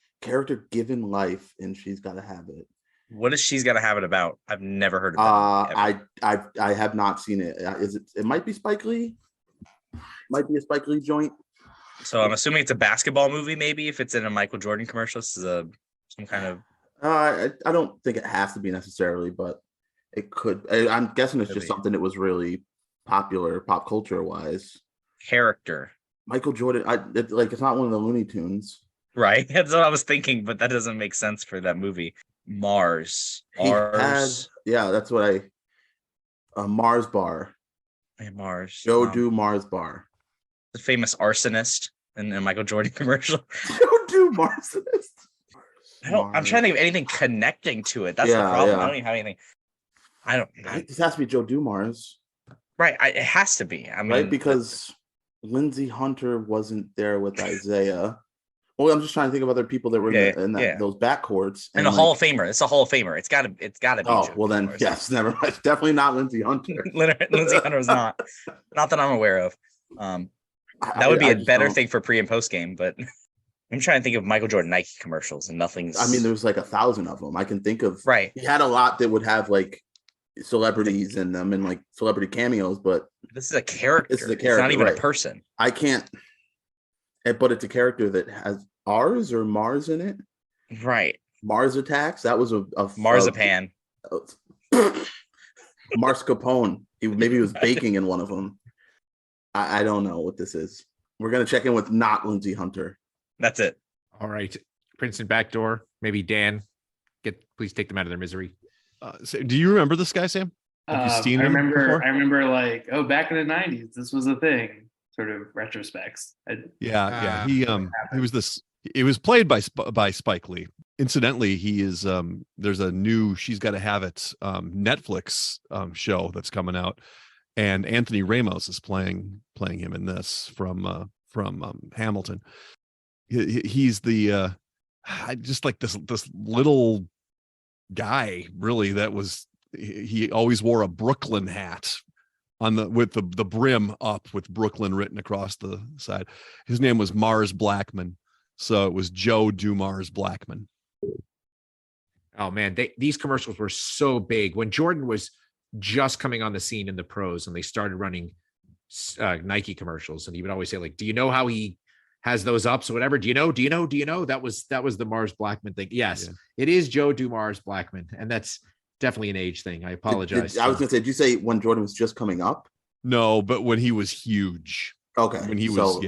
given life, and She's Gotta Have It. What is She's Gotta Have It about? I've never heard of that. I have not seen it. It might be Spike Lee. Might be a Spike Lee joint. So I'm assuming it's a basketball movie, maybe, if it's in a Michael Jordan commercial. This is some kind of... I don't think it has to be necessarily, but it could. I'm guessing it's Could just be. something that was really popular pop culture wise. character. Michael Jordan, it's not one of the Looney Tunes. Right. That's what I was thinking, but that doesn't make sense for that movie. Mars. That's what Mars Bar. Hey, Mars. Joe Do Mars Bar. The famous arsonist in a Michael Jordan commercial. Joe Do Marsonist. I'm trying to think of anything connecting to it. That's the problem. I don't even have anything. I don't know. This has to be Joe Dumars. Right. It has to be. I mean, Right, because Lindsey Hunter wasn't there with Isaiah. Well, I'm just trying to think of other people that were in those backcourts. And a Hall of Famer. It's a Hall of Famer. It's gotta be. Oh, Joe well then, Dumars. yes, never mind. It's definitely not Lindsey Hunter. Lindsey Hunter was not that I'm aware of. That would be a better thing for pre and post game, but I'm trying to think of Michael Jordan Nike commercials and nothing's. I mean, there's like 1,000 of them. I can think of. Right. He had a lot that would have like celebrities in them and like celebrity cameos, but this is a character. This is a It's character, not even right. a person. I can't. But it's a character that has R's or Mars in it. Right. Mars Attacks. That was a Marzipan. Mars Capone. Maybe he was baking in one of them. I don't know what this is. We're gonna check in with not Lindsey Hunter. That's it. All right. Princeton backdoor. Maybe Dan. Please take them out of their misery. So do you remember this guy, Sam? Have you seen I him remember. before? I remember, like, back in the '90s, this was a thing. Sort of retrospects. Yeah. He was this. It was played by Spike Lee. Incidentally, he is. There's a new She's Gotta Have It Netflix show that's coming out, and Anthony Ramos is playing him in this from Hamilton. He's the just like this little guy, really. That was he always wore a Brooklyn hat with the brim up with Brooklyn written across the side. His name was Mars Blackman, so it was Joe Dumars Blackman. Oh man, these commercials were so big when Jordan was just coming on the scene in the pros, and they started running Nike commercials. And he would always say, like, "Do you know how he has those up. So whatever. Do you know? That was the Mars Blackman thing. Yes, It is Joe Dumars Blackman, and that's definitely an age thing. I apologize. I was going to say, did you say when Jordan was just coming up? No, but when he was huge. Okay. When he was,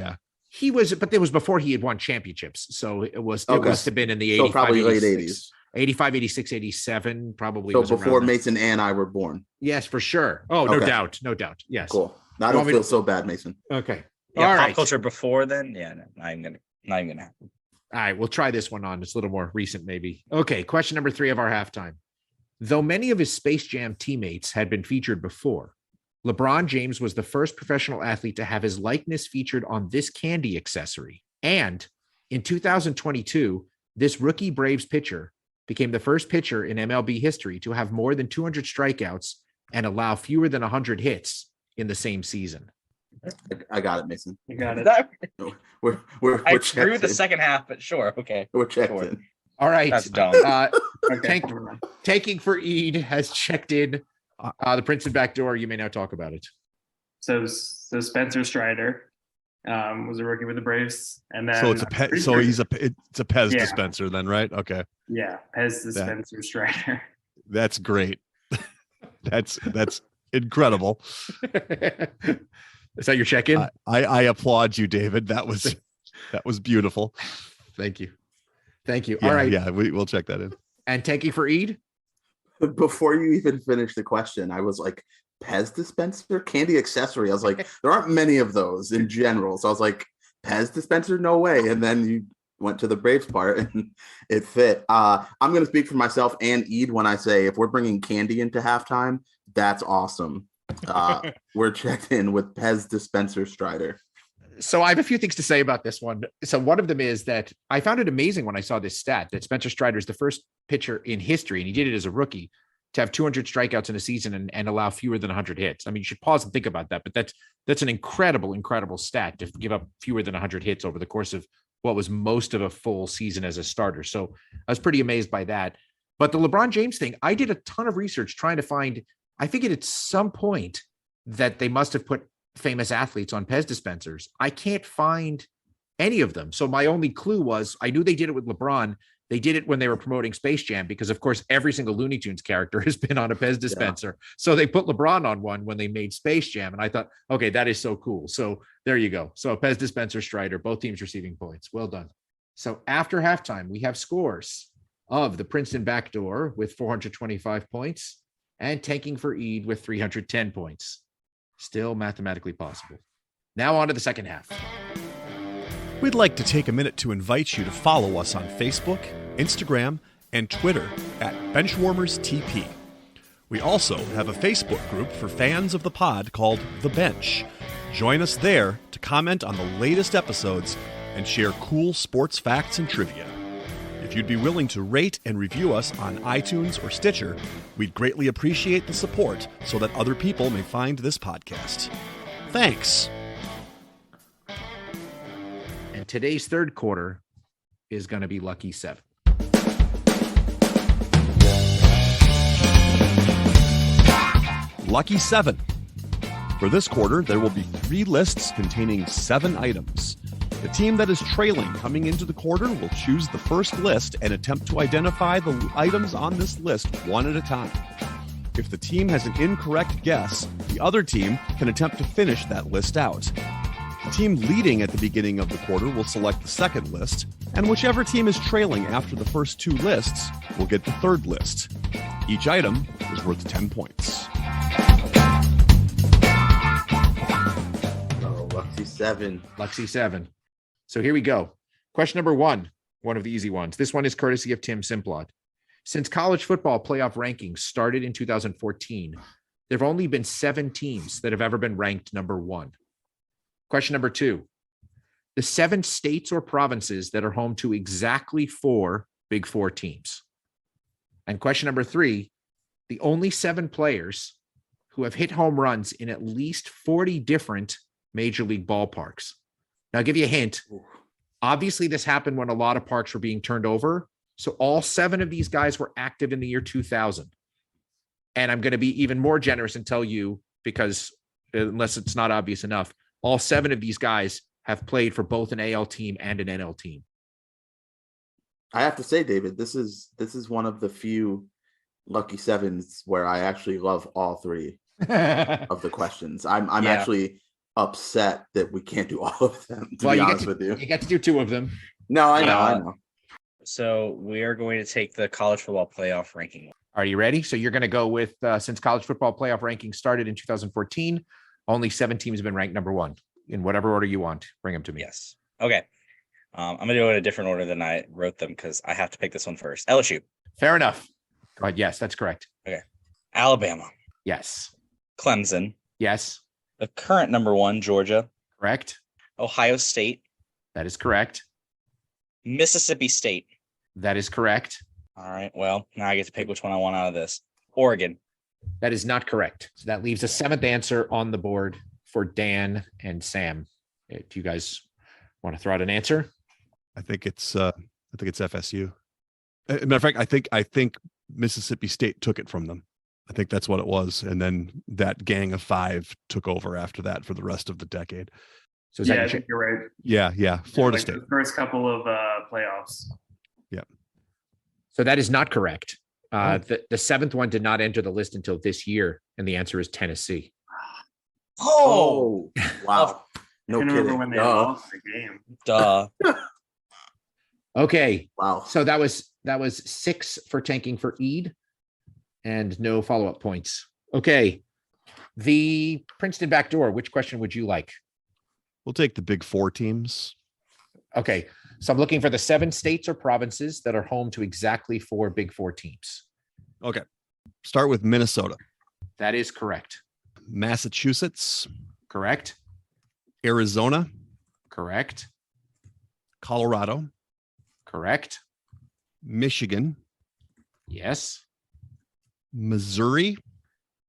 He was, but it was before he had won championships. So it must have been in the 85, probably 86, late 80s. 85, 86, 87, probably. So was before Mason and I were born. Yes, for sure. Oh, no doubt. No doubt. Yes. Cool. I don't feel so bad, Mason. Okay. Yeah, all pop right. culture before then. Yeah, no, not even gonna happen. All right, we'll try this one on. It's a little more recent, maybe. Okay, question number 3 of our halftime. Though many of his Space Jam teammates had been featured before, LeBron James was the first professional athlete to have his likeness featured on this candy accessory. And in 2022, this rookie Braves pitcher became the first pitcher in MLB history to have more than 200 strikeouts and allow fewer than 100 hits in the same season. I got it, Mason. You got it. We're I screwed with the second half, but sure. Okay. We're checked in. All right. That's dumb. Okay. Tanking for Eid has checked in. The Princeton backdoor. You may now talk about it. So Spencer Strider was a rookie with the Braves, and then So it's it's a Pez Yeah. dispenser then, right? Okay. Yeah, Pez the Spencer Strider. That's great. That's incredible. Is that your check-in? I applaud you, David. That was beautiful. Thank you. All Yeah, right. Yeah, we'll check that in. And tanking for Eid? Before you even finish the question, I was like, Pez dispenser, candy accessory. I was like, there aren't many of those in general. So I was like, Pez dispenser, no way. And then you went to the Braves part and it fit. I'm going to speak for myself and Eid when I say if we're bringing candy into halftime, that's awesome. We're checked in with Pez dispenser Strider. So I have a few things to say about this one. So one of them is that I found it amazing when I saw this stat that Spencer Strider is the first pitcher in history, and he did it as a rookie, to have 200 strikeouts in a season and allow fewer than 100 hits. I mean, you should pause and think about that, but that's an incredible stat to give up fewer than 100 hits over the course of what was most of a full season as a starter. So I was pretty amazed by that. But the LeBron James thing, I did a ton of research trying to find, I figured at some point that they must have put famous athletes on Pez dispensers. I can't find any of them. So my only clue was I knew they did it with LeBron. They did it when they were promoting Space Jam because, of course, every single Looney Tunes character has been on a Pez dispenser. Yeah. So they put LeBron on one when they made Space Jam. And I thought, okay, that is so cool. So there you go. So a Pez dispenser Strider, both teams receiving points. Well done. So after halftime, we have scores of the Princeton backdoor with 425 points and tanking for Eid with 310 points. Still mathematically possible. Now on to the second half. We'd like to take a minute to invite you to follow us on Facebook, Instagram, and Twitter at Benchwarmers TP. We also have a Facebook group for fans of the pod called The Bench. Join us there to comment on the latest episodes and share cool sports facts and trivia. If you'd be willing to rate and review us on iTunes or Stitcher, we'd greatly appreciate the support so that other people may find this podcast. Thanks. And today's third quarter is going to be Lucky 7. Lucky 7. For this quarter, there will be 3 lists containing 7 items. The team that is trailing coming into the quarter will choose the first list and attempt to identify the items on this list one at a time. If the team has an incorrect guess, the other team can attempt to finish that list out. The team leading at the beginning of the quarter will select the second list, and whichever team is trailing after the first 2 lists will get the third list. Each item is worth 10 points. Oh, Lucky 7. So here we go. Question number 1, one of the easy ones. This one is courtesy of Tim Simplot. Since college football playoff rankings started in 2014, there have only been 7 teams that have ever been ranked number 1. Question number 2, the 7 states or provinces that are home to exactly 4 Big 4 teams. And question number 3, the only 7 players who have hit home runs in at least 40 different major league ballparks. Now, I'll give you a hint. Obviously, this happened when a lot of parks were being turned over. So all 7 of these guys were active in the year 2000. And I'm going to be even more generous and tell you, because unless it's not obvious enough, all 7 of these guys have played for both an AL team and an NL team? I have to say, David, this is one of the few lucky sevens where I actually love all three of the questions. I'm actually upset that we can't do all of them, to be honest with you. You get to do two of them. No, I know. So we are going to take the college football playoff ranking. Are you ready? So you're going to go with, since college football playoff ranking started in 2014, only 7 teams have been ranked number 1 in whatever order you want. Bring them to me. Yes. Okay. I'm going to do it in a different order than I wrote them because I have to pick this one first. LSU. Fair enough. But yes, that's correct. Okay. Alabama. Yes. Clemson. Yes. The current number 1, Georgia. Correct. Ohio State. That is correct. Mississippi State. That is correct. All right. Well, now I get to pick which one I want out of this. Oregon. That is not correct. So that leaves a 7th answer on the board for Dan and Sam. Do you guys want to throw out an answer? I think it's FSU. Matter of fact, I think Mississippi State took it from them. I think that's what it was, and then that gang of 5 took over after that for the rest of the decade. So I think you're right. Yeah. Florida State. The first couple of playoffs. Yeah. So that is not correct. The 7th one did not enter the list until this year, and the answer is Tennessee. Oh, wow. No I kidding. remember when they lost the game. Duh. Okay. Wow. So that was 6 for tanking for Eid and no follow-up points. Okay. The Princeton backdoor, which question would you like? We'll take the Big 4 teams. Okay. So I'm looking for the 7 states or provinces that are home to exactly 4 Big 4 teams. Okay. Start with Minnesota. That is correct. Massachusetts. Correct. Arizona. Correct. Colorado. Correct. Michigan. Yes. Missouri.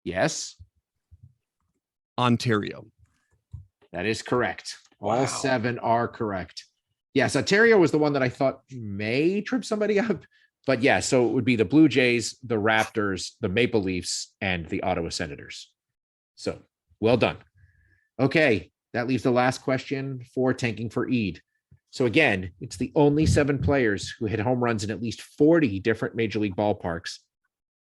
Yes. Ontario. That is correct. Wow. All 7 are correct. Yes, Ontario was the one that I thought may trip somebody up. But yeah, so it would be the Blue Jays, the Raptors, the Maple Leafs, and the Ottawa Senators. So well done. Okay, that leaves the last question for tanking for Eid. So again, it's the only 7 players who hit home runs in at least 40 different major league ballparks.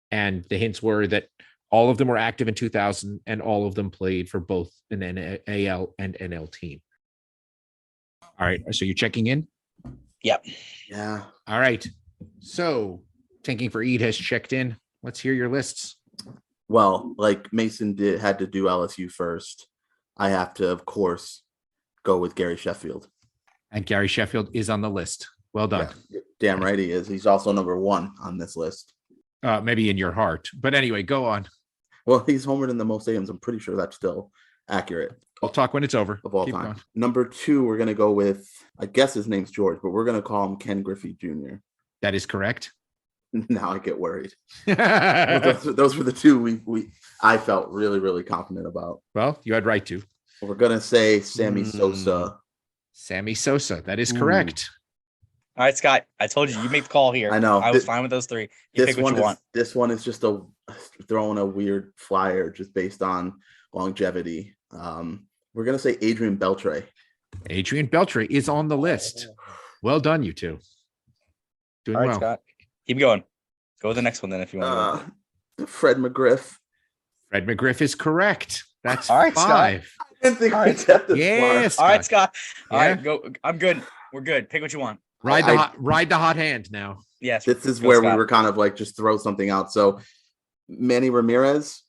And the hints were that all of them were active in 2000 and all of them played for both an AL and NL team. All right, so you're checking in? Yep. Yeah. All right. So tanking for Eid has checked in. Let's hear your lists. Well, like Mason had to do LSU first. I have to, of course, go with Gary Sheffield. And Gary Sheffield is on the list. Well done. Yeah, damn right he is. He's also number 1 on this list. Maybe in your heart. But anyway, go on. Well, he's homered in the most stadiums. I'm pretty sure that's still accurate. We'll talk when it's over. Of all Keep time. going. Number 2, we're going to go with, I guess his name's George, but we're going to call him Ken Griffey Jr. That is correct. Now I get worried. Those were the 2 I felt really, really confident about. Well, you had right to. We're going to say Sammy Sosa. Sammy Sosa. That is correct. All right, Scott. I told you make the call here. I know. I was fine with those 3. You pick what you want. This one is just throwing a weird flyer just based on longevity. We're going to say Adrian Beltre. Adrian Beltre is on the list. Well done, you two. Doing All right, well. Scott. Keep going. Go to the next one then if you want to. Fred McGriff. Fred McGriff is correct. That's All right, 5. Scott. I didn't think All we'd get this Yes. far. All right, Scott. All Yeah. right, go. I'm good. We're good. Pick what you want. Ride the hot hand now. Yes. This is go, where Scott. we were kind of like just throw something out. So Manny Ramirez.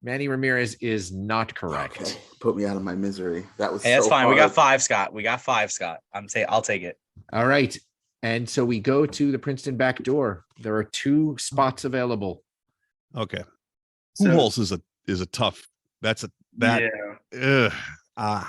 Manny Ramirez is not correct. Okay. Put me out of my misery. That was Hey, that's so fine. We hard. got 5, Scott. We got 5, Scott. I'll take it. All right. And so we go to the Princeton back door. There are 2 spots available. Okay. So- Pujols is a tough. Yeah. Ugh,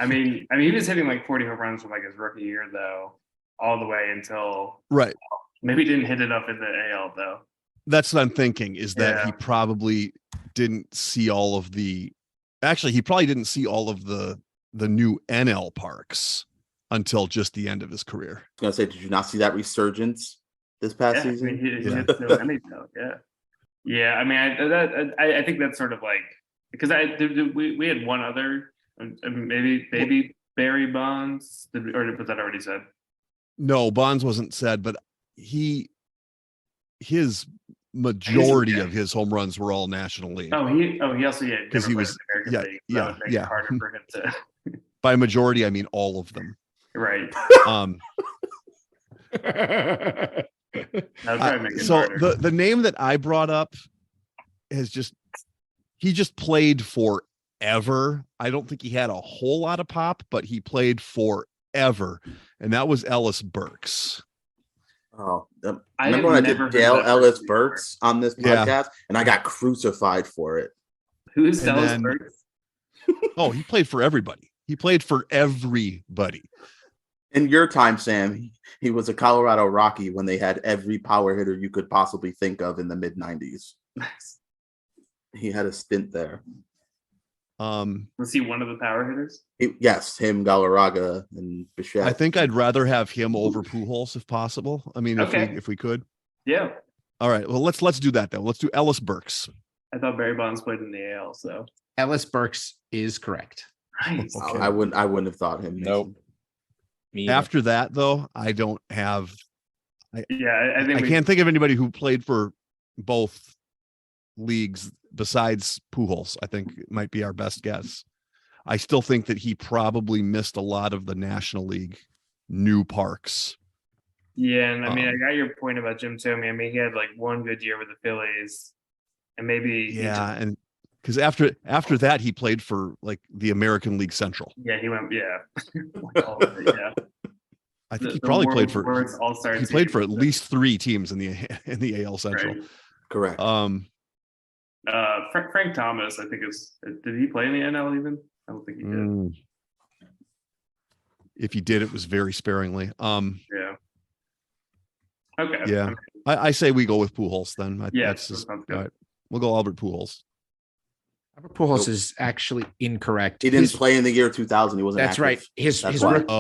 I mean, he was hitting like 40 home runs from like his rookie year though, all the way until right. maybe he didn't hit it up in the AL though. That's what I'm thinking is that he Yeah. probably didn't see all of the. Actually, he probably didn't see all of the new NL parks until just the end of his career. I was gonna say, did you not see that resurgence this past Yeah, I season? mean, he Yeah. hit the NHL, yeah. Yeah, I mean, I think that's sort of like because we had one other Maybe Barry Bonds, or was that already said? No, Bonds wasn't said, but his majority of his home runs were all National League. He also because he was American League. That would make it harder for him to. By majority, I mean all of them. Right. So the name that I brought up he just played forever. I don't think he had a whole lot of pop, but he played forever, and that was Ellis Burks. Oh, I remember when I did Dale Ellis Burks on this podcast, and I got crucified for it. Who's Ellis Burks? Oh, he played for everybody. He played for everybody. In your time, Sam, he was a Colorado Rocky when they had every power hitter you could possibly think of in the mid-90s. He had a stint there. Was he one of the power hitters? Yes, him, Galarraga, and Bichette. I think I'd rather have him over Pujols if possible. I mean, if we could. Yeah. All right. Well, let's do that though. Let's do Ellis Burks. I thought Barry Bonds played in the AL, so Ellis Burks is correct. Nice. Okay. I wouldn't have thought him. Nope. After that, though, I don't have. I can't think of anybody who played for both leagues besides Pujols. I think it might be our best guess. I still think that he probably missed a lot of the National League new parks. Yeah, and I mean, I got your point about Jim Thome. I mean, he had like one good year with the Phillies, and maybe and because after that he played for like the American League Central. Yeah, he went. Yeah, all of it, yeah. I think he probably played for all-star. He played for at least 3 teams in the AL Central. Right. Correct. Frank Thomas, I think did he play in the NL even? I don't think he did. If he did, it was very sparingly. Yeah. Okay. Yeah. I say we go with Pujols then. That's just good. We'll go Albert Pujols. Albert Pujols is actually incorrect. He didn't play in the year 2000. He wasn't. That's active. Right. His rookie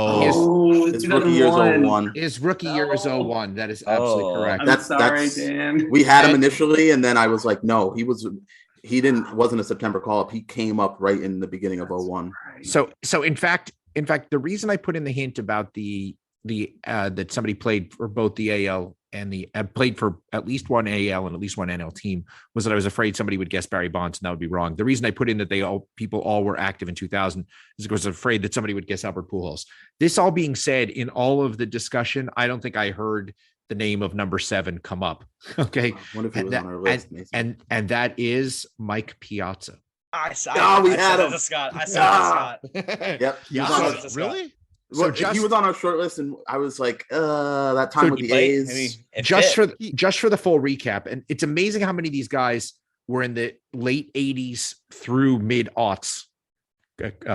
year is 01. His rookie year is 01. That is absolutely correct. I'm sorry, Dan. We had him initially, and then I was like, no, he wasn't a September call up. He came up right in the beginning of 01. So in fact, the reason I put in the hint about the that somebody played for both the AL and played for at least one AL and at least one NL team was that I was afraid somebody would guess Barry Bonds and that would be wrong. The reason I put in that people all were active in 2000 is because I was afraid that somebody would guess Albert Pujols. This all being said, in all of the discussion, I don't think I heard the name of number 7 come up. Okay. What if he was on our list? And that is Mike Piazza. I saw Scott. Yep. Really? So he was on our short list, and I was like, that time with the A's. Just for the full recap, and it's amazing how many of these guys were in the late 80s through mid-aughts.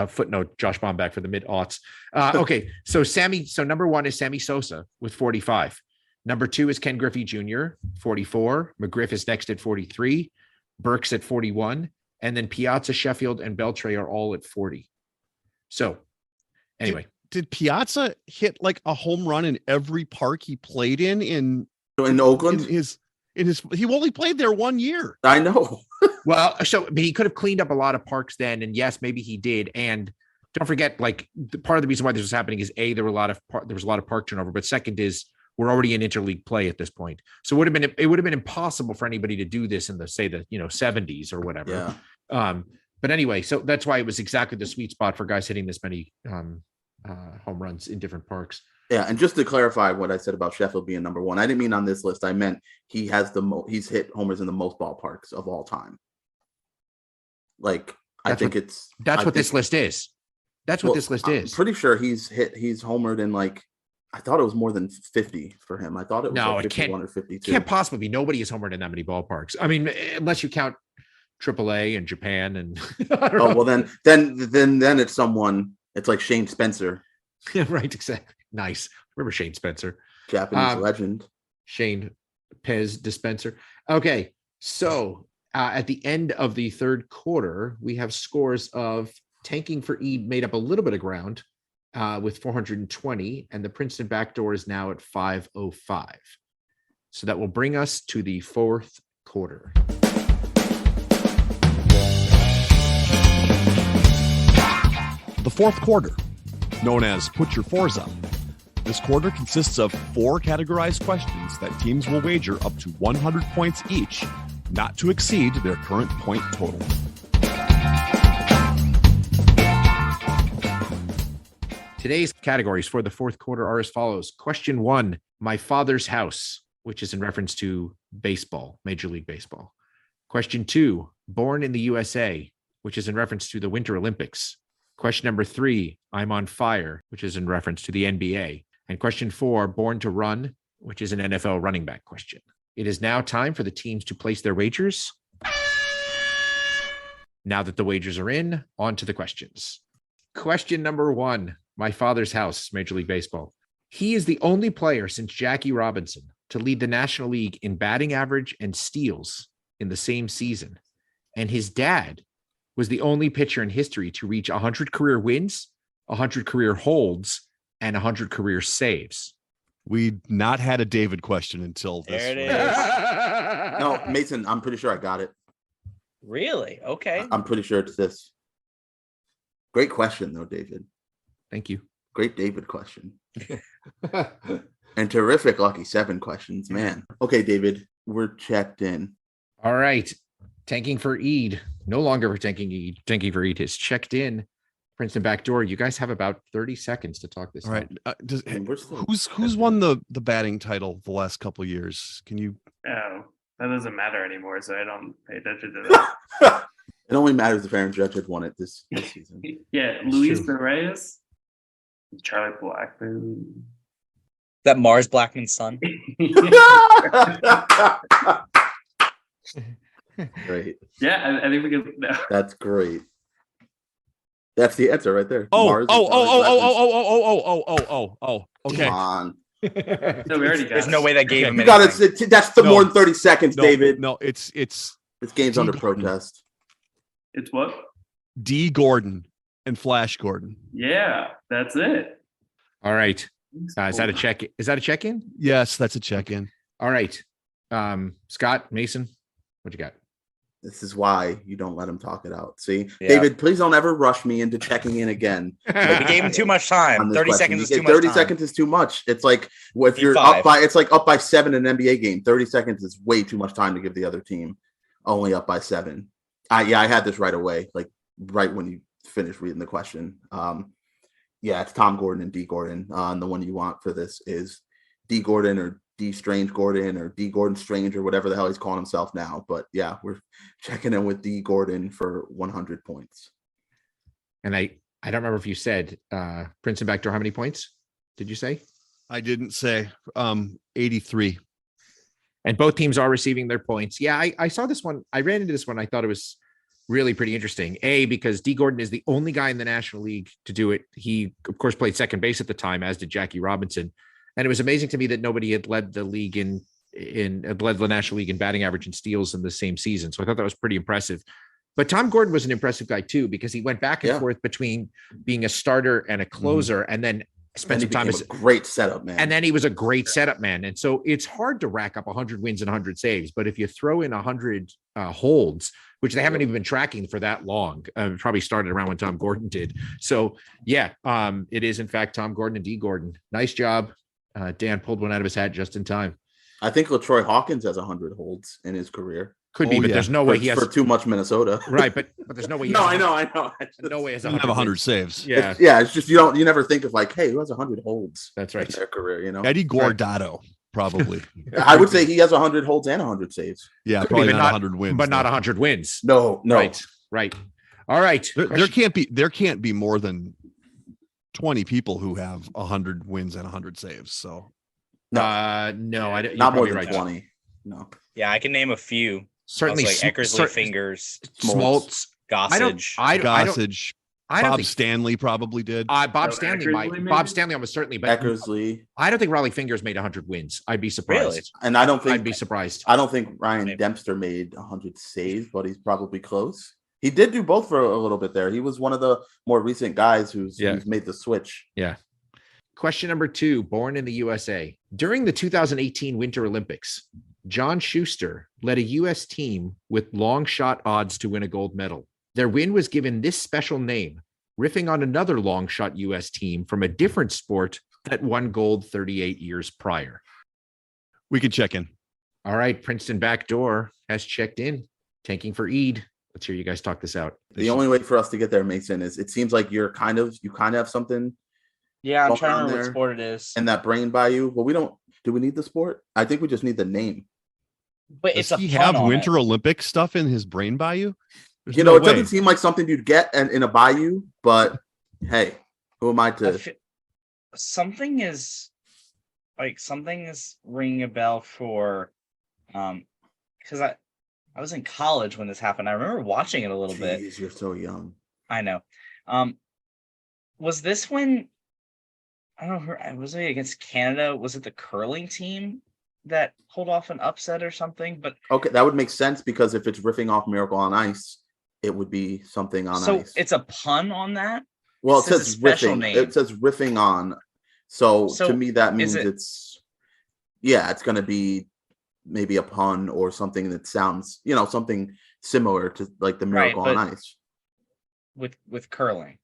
Footnote: Josh Bomback for the mid-aughts. Okay, so number 1 is Sammy Sosa with 45. Number 2 is Ken Griffey Jr., 44. McGriff is next at 43. Burks at 41, and then Piazza, Sheffield, and Beltre are all at 40. So, anyway. Did Piazza hit like a home run in every park he played in Oakland? He only played there 1 year. I know. Well, so he could have cleaned up a lot of parks then, and yes, maybe he did. And don't forget, like part of the reason why this was happening is there was a lot of park turnover, but second is we're already in interleague play at this point, so it would have been impossible for anybody to do this in the 70s or whatever. Yeah. But anyway, so that's why it was exactly the sweet spot for guys hitting this many home runs in different parks. Yeah, and just to clarify what I said about Sheffield being number 1, I didn't mean on this list. I meant he has he's hit homers in the most ballparks of all time. Like that's what this list is. That's what this list is. I'm pretty sure he's homered in like, I thought it was more than 50 for him. I thought it was like 51 or 52. Can't possibly be. Nobody is homered in that many ballparks. I mean, unless you count AAA and Japan and. Well, then it's someone. It's like Shane Spencer. Yeah, right. Exactly. Nice. Remember Shane Spencer, Japanese legend. Shane Pez dispenser. Okay, so at the end of the third quarter, we have scores of tanking for E made up a little bit of ground with 420, and the Princeton backdoor is now at 505. So that will bring us to the fourth quarter. fourth quarter, known as Put Your Fours Up. This quarter consists of 4 categorized questions that teams will wager up to 100 points each, not to exceed their current point total. Today's categories for the fourth quarter are as follows. Question 1, my father's house, which is in reference to baseball, Major League Baseball. Question 2, born in the USA, which is in reference to the Winter Olympics. Question number 3, I'm on fire, which is in reference to the NBA. And question 4, born to run, which is an NFL running back question. It is now time for the teams to place their wagers. Now that the wagers are in, on to the questions. Question number 1, my father's house, Major League Baseball. He is the only player since Jackie Robinson to lead the National League in batting average and steals in the same season. And his dad was the only pitcher in history to reach 100 career wins, 100 career holds, and 100 career saves. We not had a David question until this. There it is. No, Mason, I'm pretty sure I got it. Really? Okay. I'm pretty sure it's this. Great question, though, David. Thank you. Great David question. And terrific Lucky 7 questions, man. Okay, David, we're checked in. All right. Tanking for Eid. No longer for tanking Eid. Tanking for Eid is checked in. Princeton Backdoor. You guys have about 30 seconds to talk this. All right. And we're still- Who's won the batting title the last couple of years? Can you? Oh, that doesn't matter anymore, so I don't pay attention to that. It only matters if Aaron Judge had won it this season. Yeah, Luis Reyes, Charlie Blackmon. That Mars Blackman's son. Great. Yeah, I think we can. No. That's great. That's the answer right there. Oh, Mars oh, and oh, oh, Charlie oh, Blackmon. oh. Okay. Come on. No, we already got There's it. no way that gave him You got anything. it. That's the No. more than 30 seconds, No, David. No, it's This game's D. under Gordon. protest. It's what? D. Gordon and Flash Gordon. Yeah, that's it. All right. Is that a check? Is that a check-in? Yes, that's a check-in. All right. Scott, Mason, what you got? This is why you don't let him talk it out. See, Yeah. David, please don't ever rush me into checking in again. We gave him too much time. on this 30 question. seconds is You too get much 30 time. seconds is too much. It's like if you're 5. up by, it's like up by 7 in an NBA game. 30 seconds is way too much time to give the other team. Only up by 7. I had this right away, like right when you finished reading the question. Yeah, it's Tom Gordon and D Gordon. And the one you want for this is D Gordon or D Strange Gordon or D Gordon Strange or whatever the hell he's calling himself now. But yeah, we're checking in with D Gordon for 100 points. And I don't remember if you said Princeton Backdoor, how many points did you say? I didn't say 83. And both teams are receiving their points. Yeah, I saw this one. I ran into this one. I thought it was really pretty interesting. Because D Gordon is the only guy in the National League to do it. He, of course, played second base at the time, as did Jackie Robinson. And it was amazing to me that nobody had led the league led the National League in batting average and steals in the same season. So I thought that was pretty impressive. But Tom Gordon was an impressive guy too, because he went back and forth between being a starter and a closer, and then spent some time as a great setup man. And then he was a great setup man. And so it's hard to rack up 100 wins and 100 saves. But if you throw in 100 holds, which they haven't even been tracking for that long, probably started around when Tom Gordon did. So yeah, it is in fact Tom Gordon and D Gordon. Nice job. Dan pulled one out of his hat just in time. I think LaTroy Hawkins has 100 holds in his career. Could be, but there's no way he has for too much Minnesota. Right, but there's no way. No, I know. No way has He have 100 saves. Yeah, it's just you never think of like, hey, who has 100 holds? That's right. In their career, you know. Eddie Guardado, probably. I would say he has 100 holds and 100 saves. Yeah, Could probably be, but not 100 wins, but not 100 wins. No. Right. All right. There can't be more than 20 people who have 100 wins and 100 saves. So no, not more than 20. No. Yeah, I can name a few. Certainly, like Eckersley, Fingers, Smoltz, Gossage. Gossage. I don't Bob think Stanley probably did. Bob Stanley might. Eckersley, Bob Stanley almost certainly, but Eckersley. I don't think Raleigh Fingers made 100 wins. I'd be surprised. Really? And I don't think I'd be surprised. I don't think Ryan Dempster made 100 saves, but he's probably close. He did do both for a little bit there. He was one of the more recent guys who's made the switch. Yeah. Question number 2, born in the USA. During the 2018 Winter Olympics, John Schuster led a U.S. team with long shot odds to win a gold medal. Their win was given this special name riffing on another long shot U.S. team from a different sport that won gold 38 years prior. We can check in. All right, Princeton Backdoor has checked in, tanking for Eid. Let's hear you guys talk this out. The only way for us to get there, Mason, is it seems like you kind of have something. Yeah, I'm going trying to on remember what there. sport it is. And that brain by you. Well, we don't. Do we need the sport? I think we just need the name. But Does it's a he pun have on Winter it. Olympic stuff in his brain bayou? There's You no know, it way. doesn't seem like something you'd get in a bayou, but hey, who am I to? Something is ringing a bell for, because I was in college when this happened. I remember watching it a little bit. Jeez, you're so young. I know. Was this when, I don't know, was it against Canada? Was it the curling team that pulled off an upset or something? But Okay, that would make sense because if it's riffing off Miracle on Ice, it would be something on so ice. it's a pun on that? Well, it it says says a special riffing. name. It says riffing on. So So to me, that means it- it's going to be maybe a pun or something that sounds, something similar to like the Right, Miracle on but- Ice. with curling.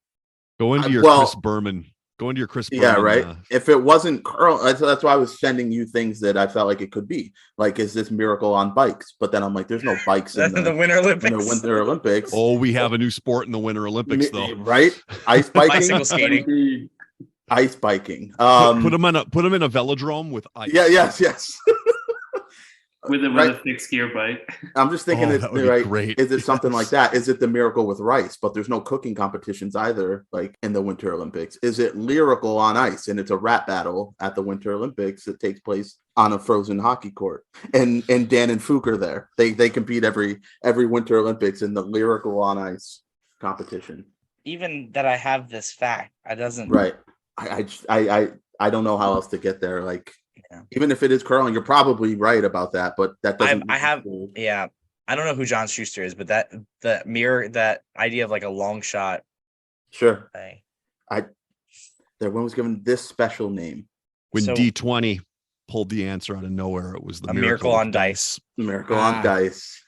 Go into your well- Chris Berman. Go into your Chris Berman. Yeah, right. If it wasn't curl, that's why I was sending you things that I felt like it could be. Like, is this Miracle on bikes? But then I'm like, there's no bikes in the the Winter Olympics. Winter Olympics. Oh, we have a new sport in the Winter Olympics, though. Right? Ice biking. Bicycle skating. Indeed. Ice biking. Put him in a velodrome with ice. Yeah. Yes. With a Right. fixed gear bike. I'm just thinking, that would be right? great. Is it something like that? Is it the Miracle with rice? But there's no cooking competitions either, like in the Winter Olympics. Is it Lyrical on Ice? And it's a rap battle at the Winter Olympics that takes place on a frozen hockey court. And Dan and Fook are there. They compete every Winter Olympics in the Lyrical on Ice competition. Even that I have this fact, I doesn't. Right. I don't know how else to get there. Like, Yeah. even if it is curling, you're probably right about that, but that doesn't. Yeah, I don't know who John Schuster is, but that idea of like a long shot Sure. thing. That one was given this special name. When So- D20 pulled the answer out of nowhere, it was the A miracle with on dice. Miracle on Dice.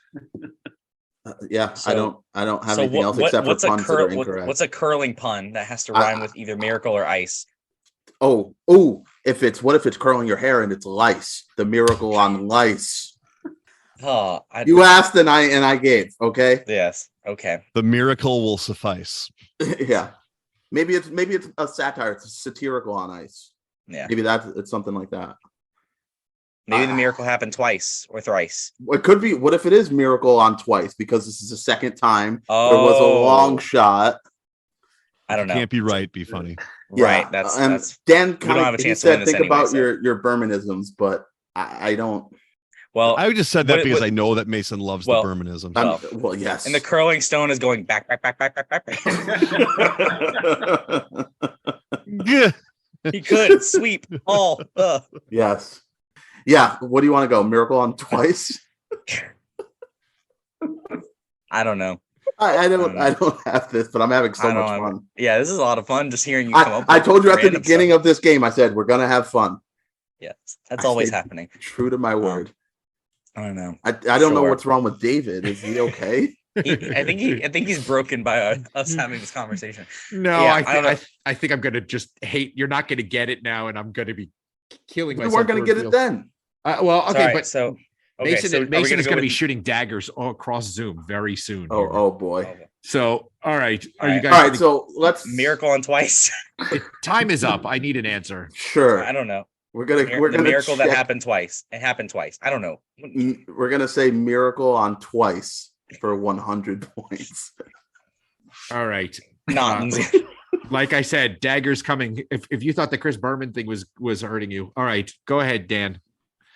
Yeah, So- I don't have anything else except for what's puns that are incorrect. what's a curling pun that has to rhyme with either miracle or ice? What if it's curling your hair and it's lice? The Miracle on Lice. Oh, You asked and I gave. Okay. yes, okay. The miracle will suffice. Yeah. Maybe it's a satire. It's satirical on ice. Yeah, Maybe it's something like that. maybe the miracle happened twice or thrice. It could be. What if it is Miracle on Twice? Because this is the second time there was a long shot. I don't know. Can't be right. Be funny. Right, that's Dan don't have a he chance to win said this think anyway, about so. your Bermanisms, but I don't. well. I just said that What- because what- I know that Mason loves Well, the Bermanisms. Well, yes. And the curling stone is going back. Yeah. He could sweep all. Yes. Yeah. What do you want to go? Miracle on Twice? I don't know. I don't have this, but I'm having so I don't much have- fun. Yeah, this is a lot of fun just hearing you come up. I with told you at the random beginning stuff. of this game, I said we're gonna have fun. Yes, that's I always stayed- happening. True to my word. I don't know. I don't know Sure. what's wrong with David. Is he okay? I think he's broken by us having this conversation. No, Yeah, I don't know. I think I'm gonna just hate. You're not gonna get it now, and I'm gonna be killing We myself. weren't gonna to get it reveal. then. Well, okay, Sorry, but so okay, Mason, so are we Mason is go going to be with- shooting daggers all across Zoom very soon. here. Oh boy. Okay. So, all right, are All you right. guys? All right, ready? so let's Miracle on Twice. Time is up. I need an answer. sure. I don't know. We're gonna The miracle that check- happened twice. It happened twice. I don't know. We're gonna say Miracle on Twice for 100 points. All right. Not. Like I said, daggers coming. If you thought the Chris Berman thing was hurting you, all right, go ahead, Dan.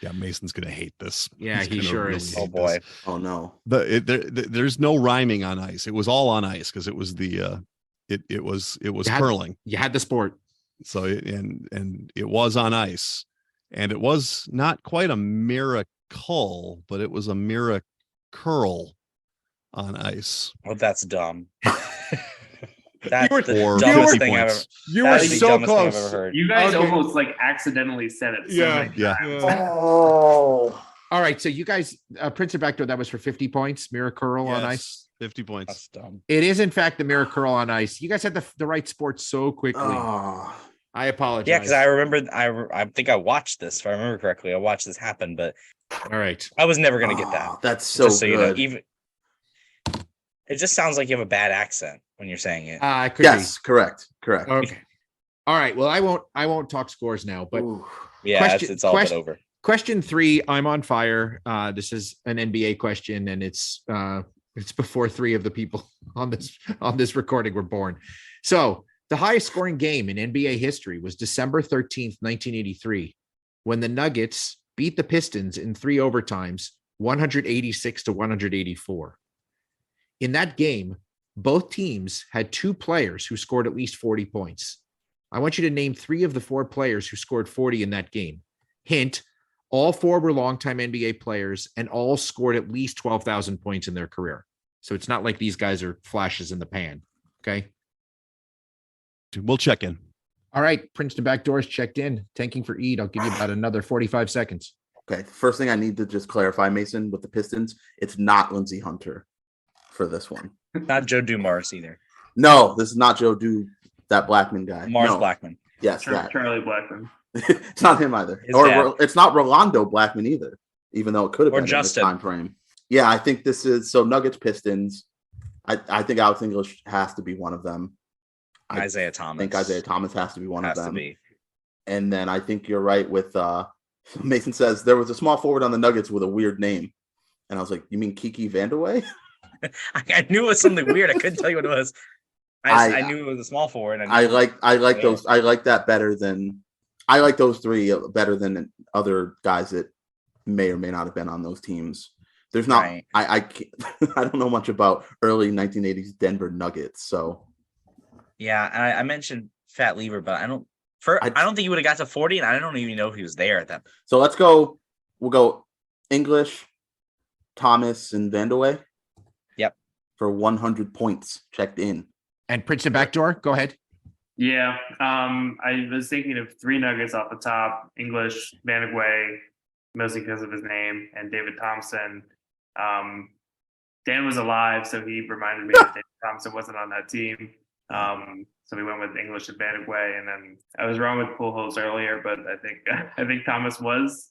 Yeah, Mason's gonna hate this. Yeah, He's he gonna sure is. hate Oh boy. this. Oh no. There's no rhyming on ice. It was all on ice because it was the it was had- curling. You had the sport. So and it was on ice, and it was not quite a miracle, but it was a miracle on ice. Well, that's dumb. That's You were- the For dumbest 50 thing I've ever. points. You That were is the so dumbest thing I've close. ever heard. You guys Okay. almost like accidentally said it. So Yeah, many yeah. times. Oh. All right. So you guys, Prince of Backdoor, that was for 50 points. Mirror Curl on ice. 50 points. That's dumb. It is, in fact, the Mirror Curl on ice. You guys had the right sport so quickly. Oh, I apologize. Yeah, because I remember, I think I watched this. If I remember correctly, I watched this happen, but All right. I was never going to get that. That's so Just so good. you know, even it just sounds like you have a bad accent when you're saying it. Could Yes, correct. Okay. All right. Well, I won't talk scores now, but Ooh. Yeah, question- it's all but question- over. question 3, I'm on fire. This is an NBA question, and it's before 3 of the people on this recording were born. So the highest scoring game in NBA history was December 13th, 1983, when the Nuggets beat the Pistons in 3 overtimes, 186-184. In that game, both teams had 2 players who scored at least 40 points. I want you to name 3 of the 4 players who scored 40 in that game. Hint, all 4 were longtime NBA players and all scored at least 12,000 points in their career. So it's not like these guys are flashes in the pan. Okay. We'll check in. All right. Princeton Backdoors checked in. Tanking for Eid. I'll give you about another 45 seconds. Okay. First thing I need to just clarify, Mason, with the Pistons, it's not Lindsey Hunter for this one. Not Joe Dumars either. No, this is not Joe that Blackman guy. Mars No. Blackman. Yes, that. Charlie Blackman. It's not him either. His Or dad. it's not Rolando Blackman either, even though it could have Or been Justin. in this time frame. Yeah, I think this is so Nuggets Pistons. I think Alex English has to be one of them. I Isaiah Thomas. think Isaiah Thomas has to be one has of to them. be. And then I think you're right with Mason says there was a small forward on the Nuggets with a weird name. And I was like, you mean Kiki Vandeweghe? I knew it was something weird. I couldn't tell you what it was. I knew it was a small forward. I like Yeah. those. I like that better than I like those 3 better than other guys that may or may not have been on those teams. There's not. Right. I can't, I don't know much about early 1980s Denver Nuggets. So Yeah, and I mentioned Fat Lever, but I don't think he would have got to 40, and I don't even know if he was there at that. so let's go. We'll go English, Thomas, and Vandeweghe. Yep. For 100 points checked in. And Princeton Backdoor, go ahead. Yeah, I was thinking of 3 Nuggets off the top: English, Vanagway, mostly because of his name, and David Thompson. Dan was alive, so he reminded me that David Thompson wasn't on that team. So we went with English and Vanagway, and then I was wrong with Pujols earlier, but I think Thomas was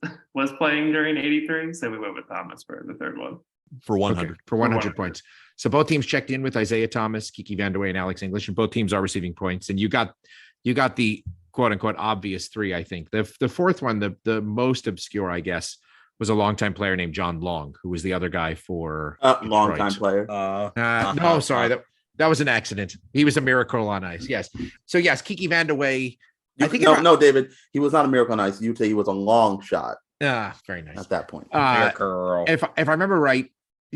playing during '83, so we went with Thomas for the third one. For 100. Okay, for 100 100. points. So both teams checked in with Isaiah Thomas, Kiki Vandeweghe, and Alex English, and both teams are receiving points. And you got the quote unquote obvious 3. I think the 4th one, the most obscure, I guess, was a longtime player named John Long, who was the other guy for Long Detroit. time player. No, sorry, that was an accident. He was a miracle on ice. Yes. So yes, Kiki Vandeweghe. I think no, David. He was not a miracle on ice. You'd say he was a long shot very nice. at that point. Girl. If I remember right,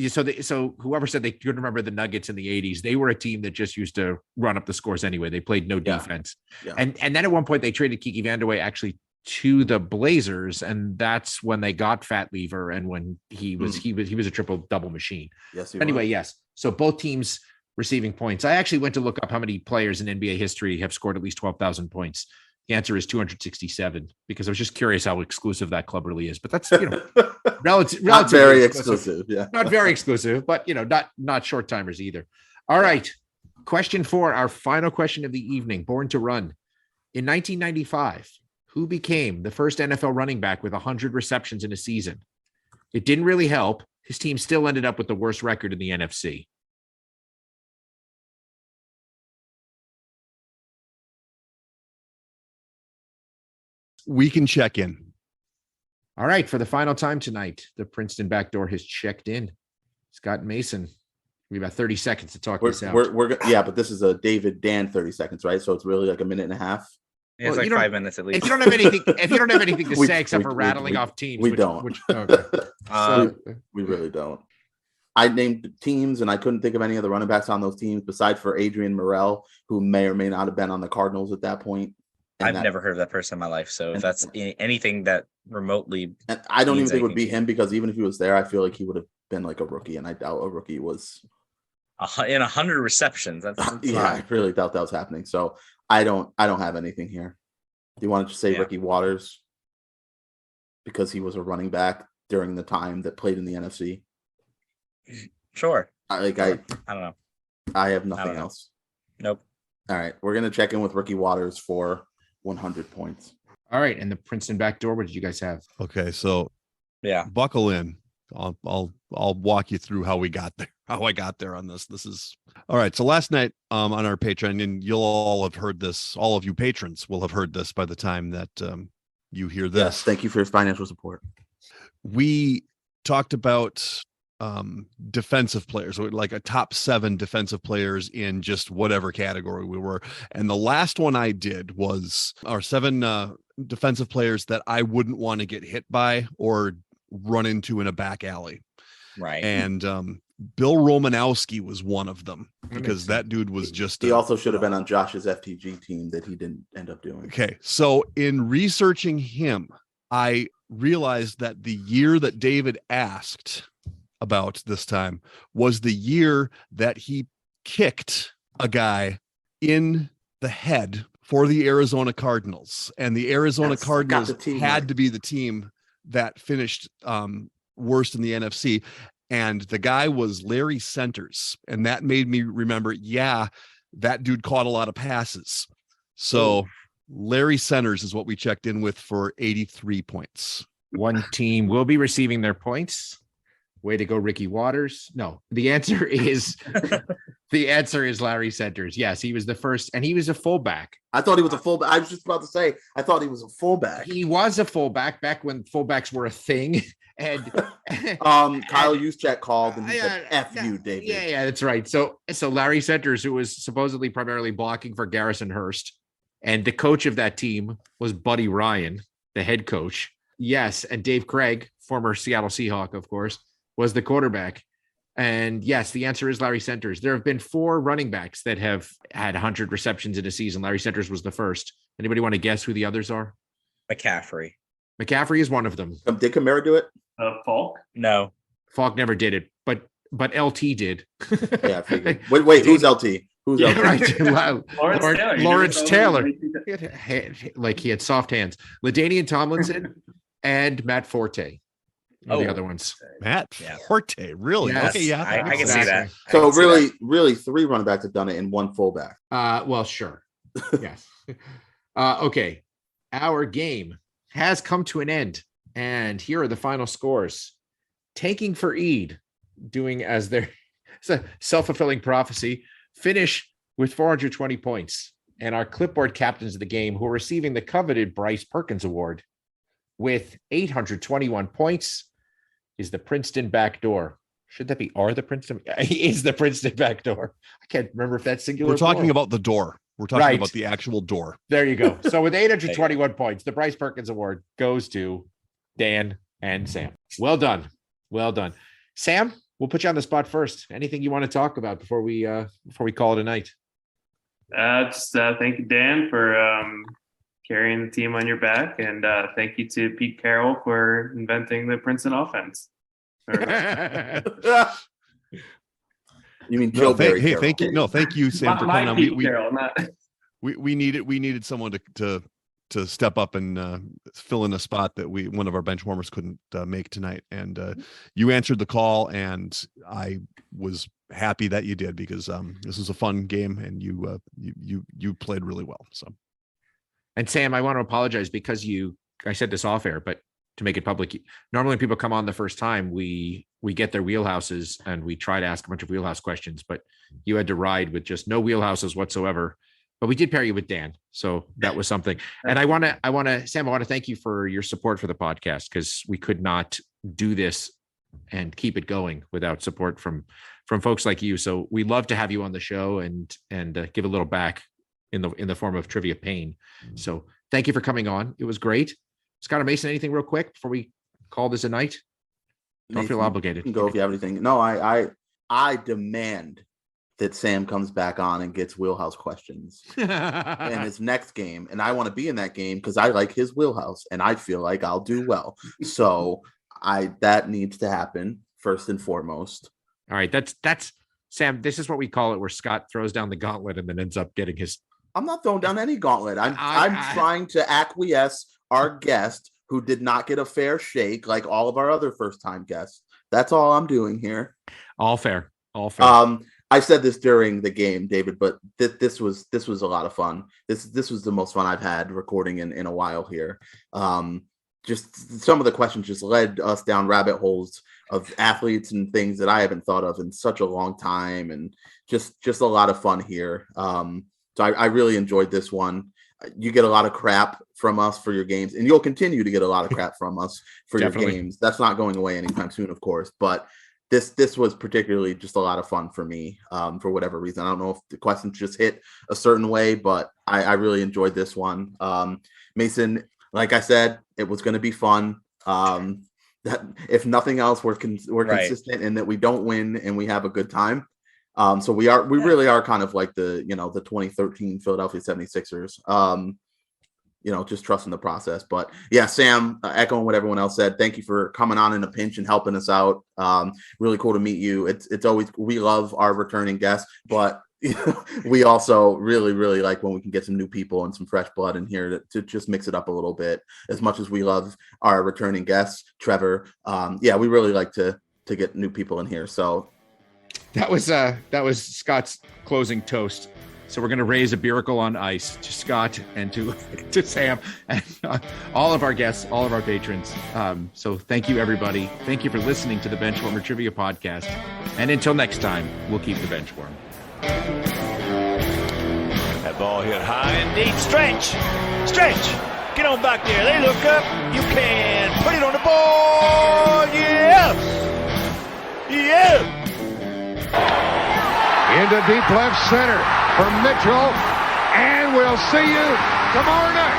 so whoever said they could remember the Nuggets in the 80s, they were a team that just used to run up the scores anyway. They played no defense. Yeah. And then at one point they traded Kiki Vandeweghe actually to the Blazers, and that's when they got Fat Lever, and when he was a triple double machine. Yes. Anyway, yes. So both teams receiving points. I actually went to look up how many players in NBA history have scored at least 12,000 points. The answer is 267, because I was just curious how exclusive that club really is. But that's, relative, Not very exclusive. Yeah. Not very exclusive, but not short timers either. All right. Question 4, our final question of the evening, Born to Run. In 1995, who became the first NFL running back with 100 receptions in a season? It didn't really help. His team still ended up with the worst record in the NFC. We can check in. All right. For the final time tonight, the Princeton Backdoor has checked in. Scott Mason, we have about 30 seconds to talk this out. Yeah, but this is a David Dan 30 seconds, right? So it's really like a minute and a half. It's like 5 minutes at least. If you don't have anything to We- say except for we- rattling we- off teams, we don't. Okay. So, We really don't. I named teams and I couldn't think of any other running backs on those teams besides for Adrian Morrell, who may or may not have been on the Cardinals at that point. I've never heard of that person in my life. So if that's anything that remotely, And I don't even means think it would anything. be him, because even if he was there, I feel like he would have been like a rookie, and I doubt a rookie was. in 100 receptions, that's Yeah, I really doubt that was happening. So I don't have anything here. Do you want to just say Yeah. Ricky Waters because he was a running back during the time that played in the NFC? Sure. I don't know. I have nothing else. Nope. All right, we're gonna check in with Ricky Waters for 100 points. All right, and the Princeton backdoor. What did you guys have? Okay, so Yeah. buckle in. I'll walk you through how we got there, how I got there on this. This is all right. So last night on our Patreon, and you'll all have heard this, all of you patrons will have heard this by the time that you hear this. Yes, thank you for your financial support. We talked about defensive players, like a top 7 defensive players in just whatever category we were. And the last one I did was our 7 defensive players that I wouldn't want to get hit by or run into in a back alley. Right. And Bill Romanowski was one of them because that dude was just he also should have been on Josh's FTG team that he didn't end up doing. Okay, so in researching him, I realized that the year that David asked about this time was the year that he kicked a guy in the head for the Arizona Cardinals, and the Arizona Cardinals had to be the team that finished worst in the NFC, and the guy was Larry Centers, and that made me remember, that dude caught a lot of passes. So Larry Centers is what we checked in with for 83 points. One team will be receiving their points. Way to go, Ricky Waters. No, the answer is Larry Centers. Yes, he was the first, and he was a fullback. I thought he was a fullback. I was just about to say, I thought he was a fullback. He was a fullback back when fullbacks were a thing. And Kyle Juszczyk called and he said, F you, David. Yeah, that's right. So Larry Centers, who was supposedly primarily blocking for Garrison Hurst, and the coach of that team was Buddy Ryan, the head coach. Yes, and Dave Craig, former Seattle Seahawk, of course, was the quarterback. And yes, the answer is Larry Centers. There have been 4 running backs that have had 100 receptions in a season. Larry Centers was the first. Anybody want to guess who the others are? McCaffrey. McCaffrey is one of them. Did Kamara do it? Falk? No. Falk never did it, but LT did. Yeah, I figured. Wait, who's LT? Who's LT? Right. Lawrence Taylor. Taylor. Like he had soft hands. LaDainian Tomlinson and Matt Forte. The other ones. Matt Forte, really? Yes. Okay, yeah. I can see that. So really 3 running backs have done it and 1 fullback. Well, sure. Yes. Okay. Our game has come to an end, and here are the final scores. Tanking for Eid, doing as their it's a self-fulfilling prophecy, finish with 420 points. And our clipboard captains of the game, who are receiving the coveted Bryce Perkins Award with 821 points, is the Princeton backdoor. Should that be the Princeton? Is the Princeton backdoor? I can't remember if that's singular. We're talking about the door. We're talking about the actual door. There you go. So with 821 points, the Bryce Perkins Award goes to Dan and Sam. Well done. Well done. Sam, we'll put you on the spot first. Anything you want to talk about before we call it a night? Just thank you, Dan, for carrying the team on your back, and thank you to Pete Carroll for inventing the Princeton offense. You mean Joe Barry? Hey, thank you. No, thank you, Sam, for coming on. Carroll, not... we needed someone to step up and fill in a spot that one of our benchwarmers couldn't make tonight. And you answered the call, and I was happy that you did, because this was a fun game, and you played really well. So, and Sam, I want to apologize because I said this off air, but to make it public, normally when people come on the first time, we get their wheelhouses and we try to ask a bunch of wheelhouse questions, but you had to ride with just no wheelhouses whatsoever. But we did pair you with Dan, so that was something. And I want to, Sam, I want to thank you for your support for the podcast, because we could not do this and keep it going without support from folks like you. So we love to have you on the show and give a little back in the form of trivia pain. So thank you for coming on. It was great. Scott or Mason, anything real quick before we call this a night? Don't feel obligated. You can go if you have anything. No, I demand that Sam comes back on and gets wheelhouse questions in his next game. And I want to be in that game because I like his wheelhouse and I feel like I'll do well. So that needs to happen first and foremost. All right. That's Sam. This is what we call it, where Scott throws down the gauntlet and then ends up getting his. I'm not throwing down any gauntlet. I'm trying to acquiesce our guest who did not get a fair shake like all of our other first-time guests. That's all I'm doing here. All fair. All fair. I said this during the game, David, but this was a lot of fun. This was the most fun I've had recording in a while here. Just some of the questions just led us down rabbit holes of athletes and things that I haven't thought of in such a long time, and just a lot of fun here. So I really enjoyed this one. You get a lot of crap from us for your games, and you'll continue to get a lot of crap from us for your games. That's not going away anytime soon, of course, but this was particularly just a lot of fun for me, for whatever reason. I don't know if the questions just hit a certain way, but I really enjoyed this one. Mason, like I said, it was going to be fun. That if nothing else, we're consistent in that we don't win and we have a good time. So we really are kind of like the 2013 Philadelphia 76ers, just trusting the process. But yeah, Sam, echoing what everyone else said, thank you for coming on in a pinch and helping us out. Really cool to meet you. It's always, we love our returning guests, but we also really, really like when we can get some new people and some fresh blood in here to just mix it up a little bit. As much as we love our returning guests, Trevor, we really like to get new people in here. So that was Scott's closing toast. So we're going to raise a Miracle on Ice to Scott and to Sam and all of our guests, all of our patrons. So thank you, everybody. Thank you for listening to the Benchwarmer Trivia Podcast. And until next time, we'll keep the bench warm. That ball hit high and deep. Stretch. Get on back there. They look up. You can put it on the board. Yes. Into deep left center for Mitchell, and we'll see you tomorrow night.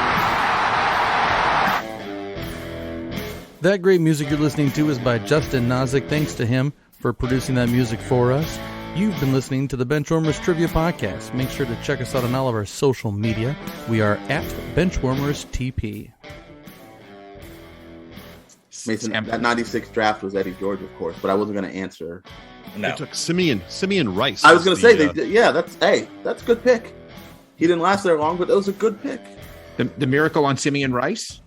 That great music you're listening to is by Justin Nozick. Thanks to him for producing that music for us. You've been listening to the Benchwarmers Trivia Podcast. Make sure to check us out on all of our social media. We are at Benchwarmers TP. Mason, that 96 draft was Eddie George, of course, but I wasn't going to answer. No. They took Simeon Rice. I was going to say, that's a good pick. He didn't last there long, but that was a good pick. The Miracle on Simeon Rice?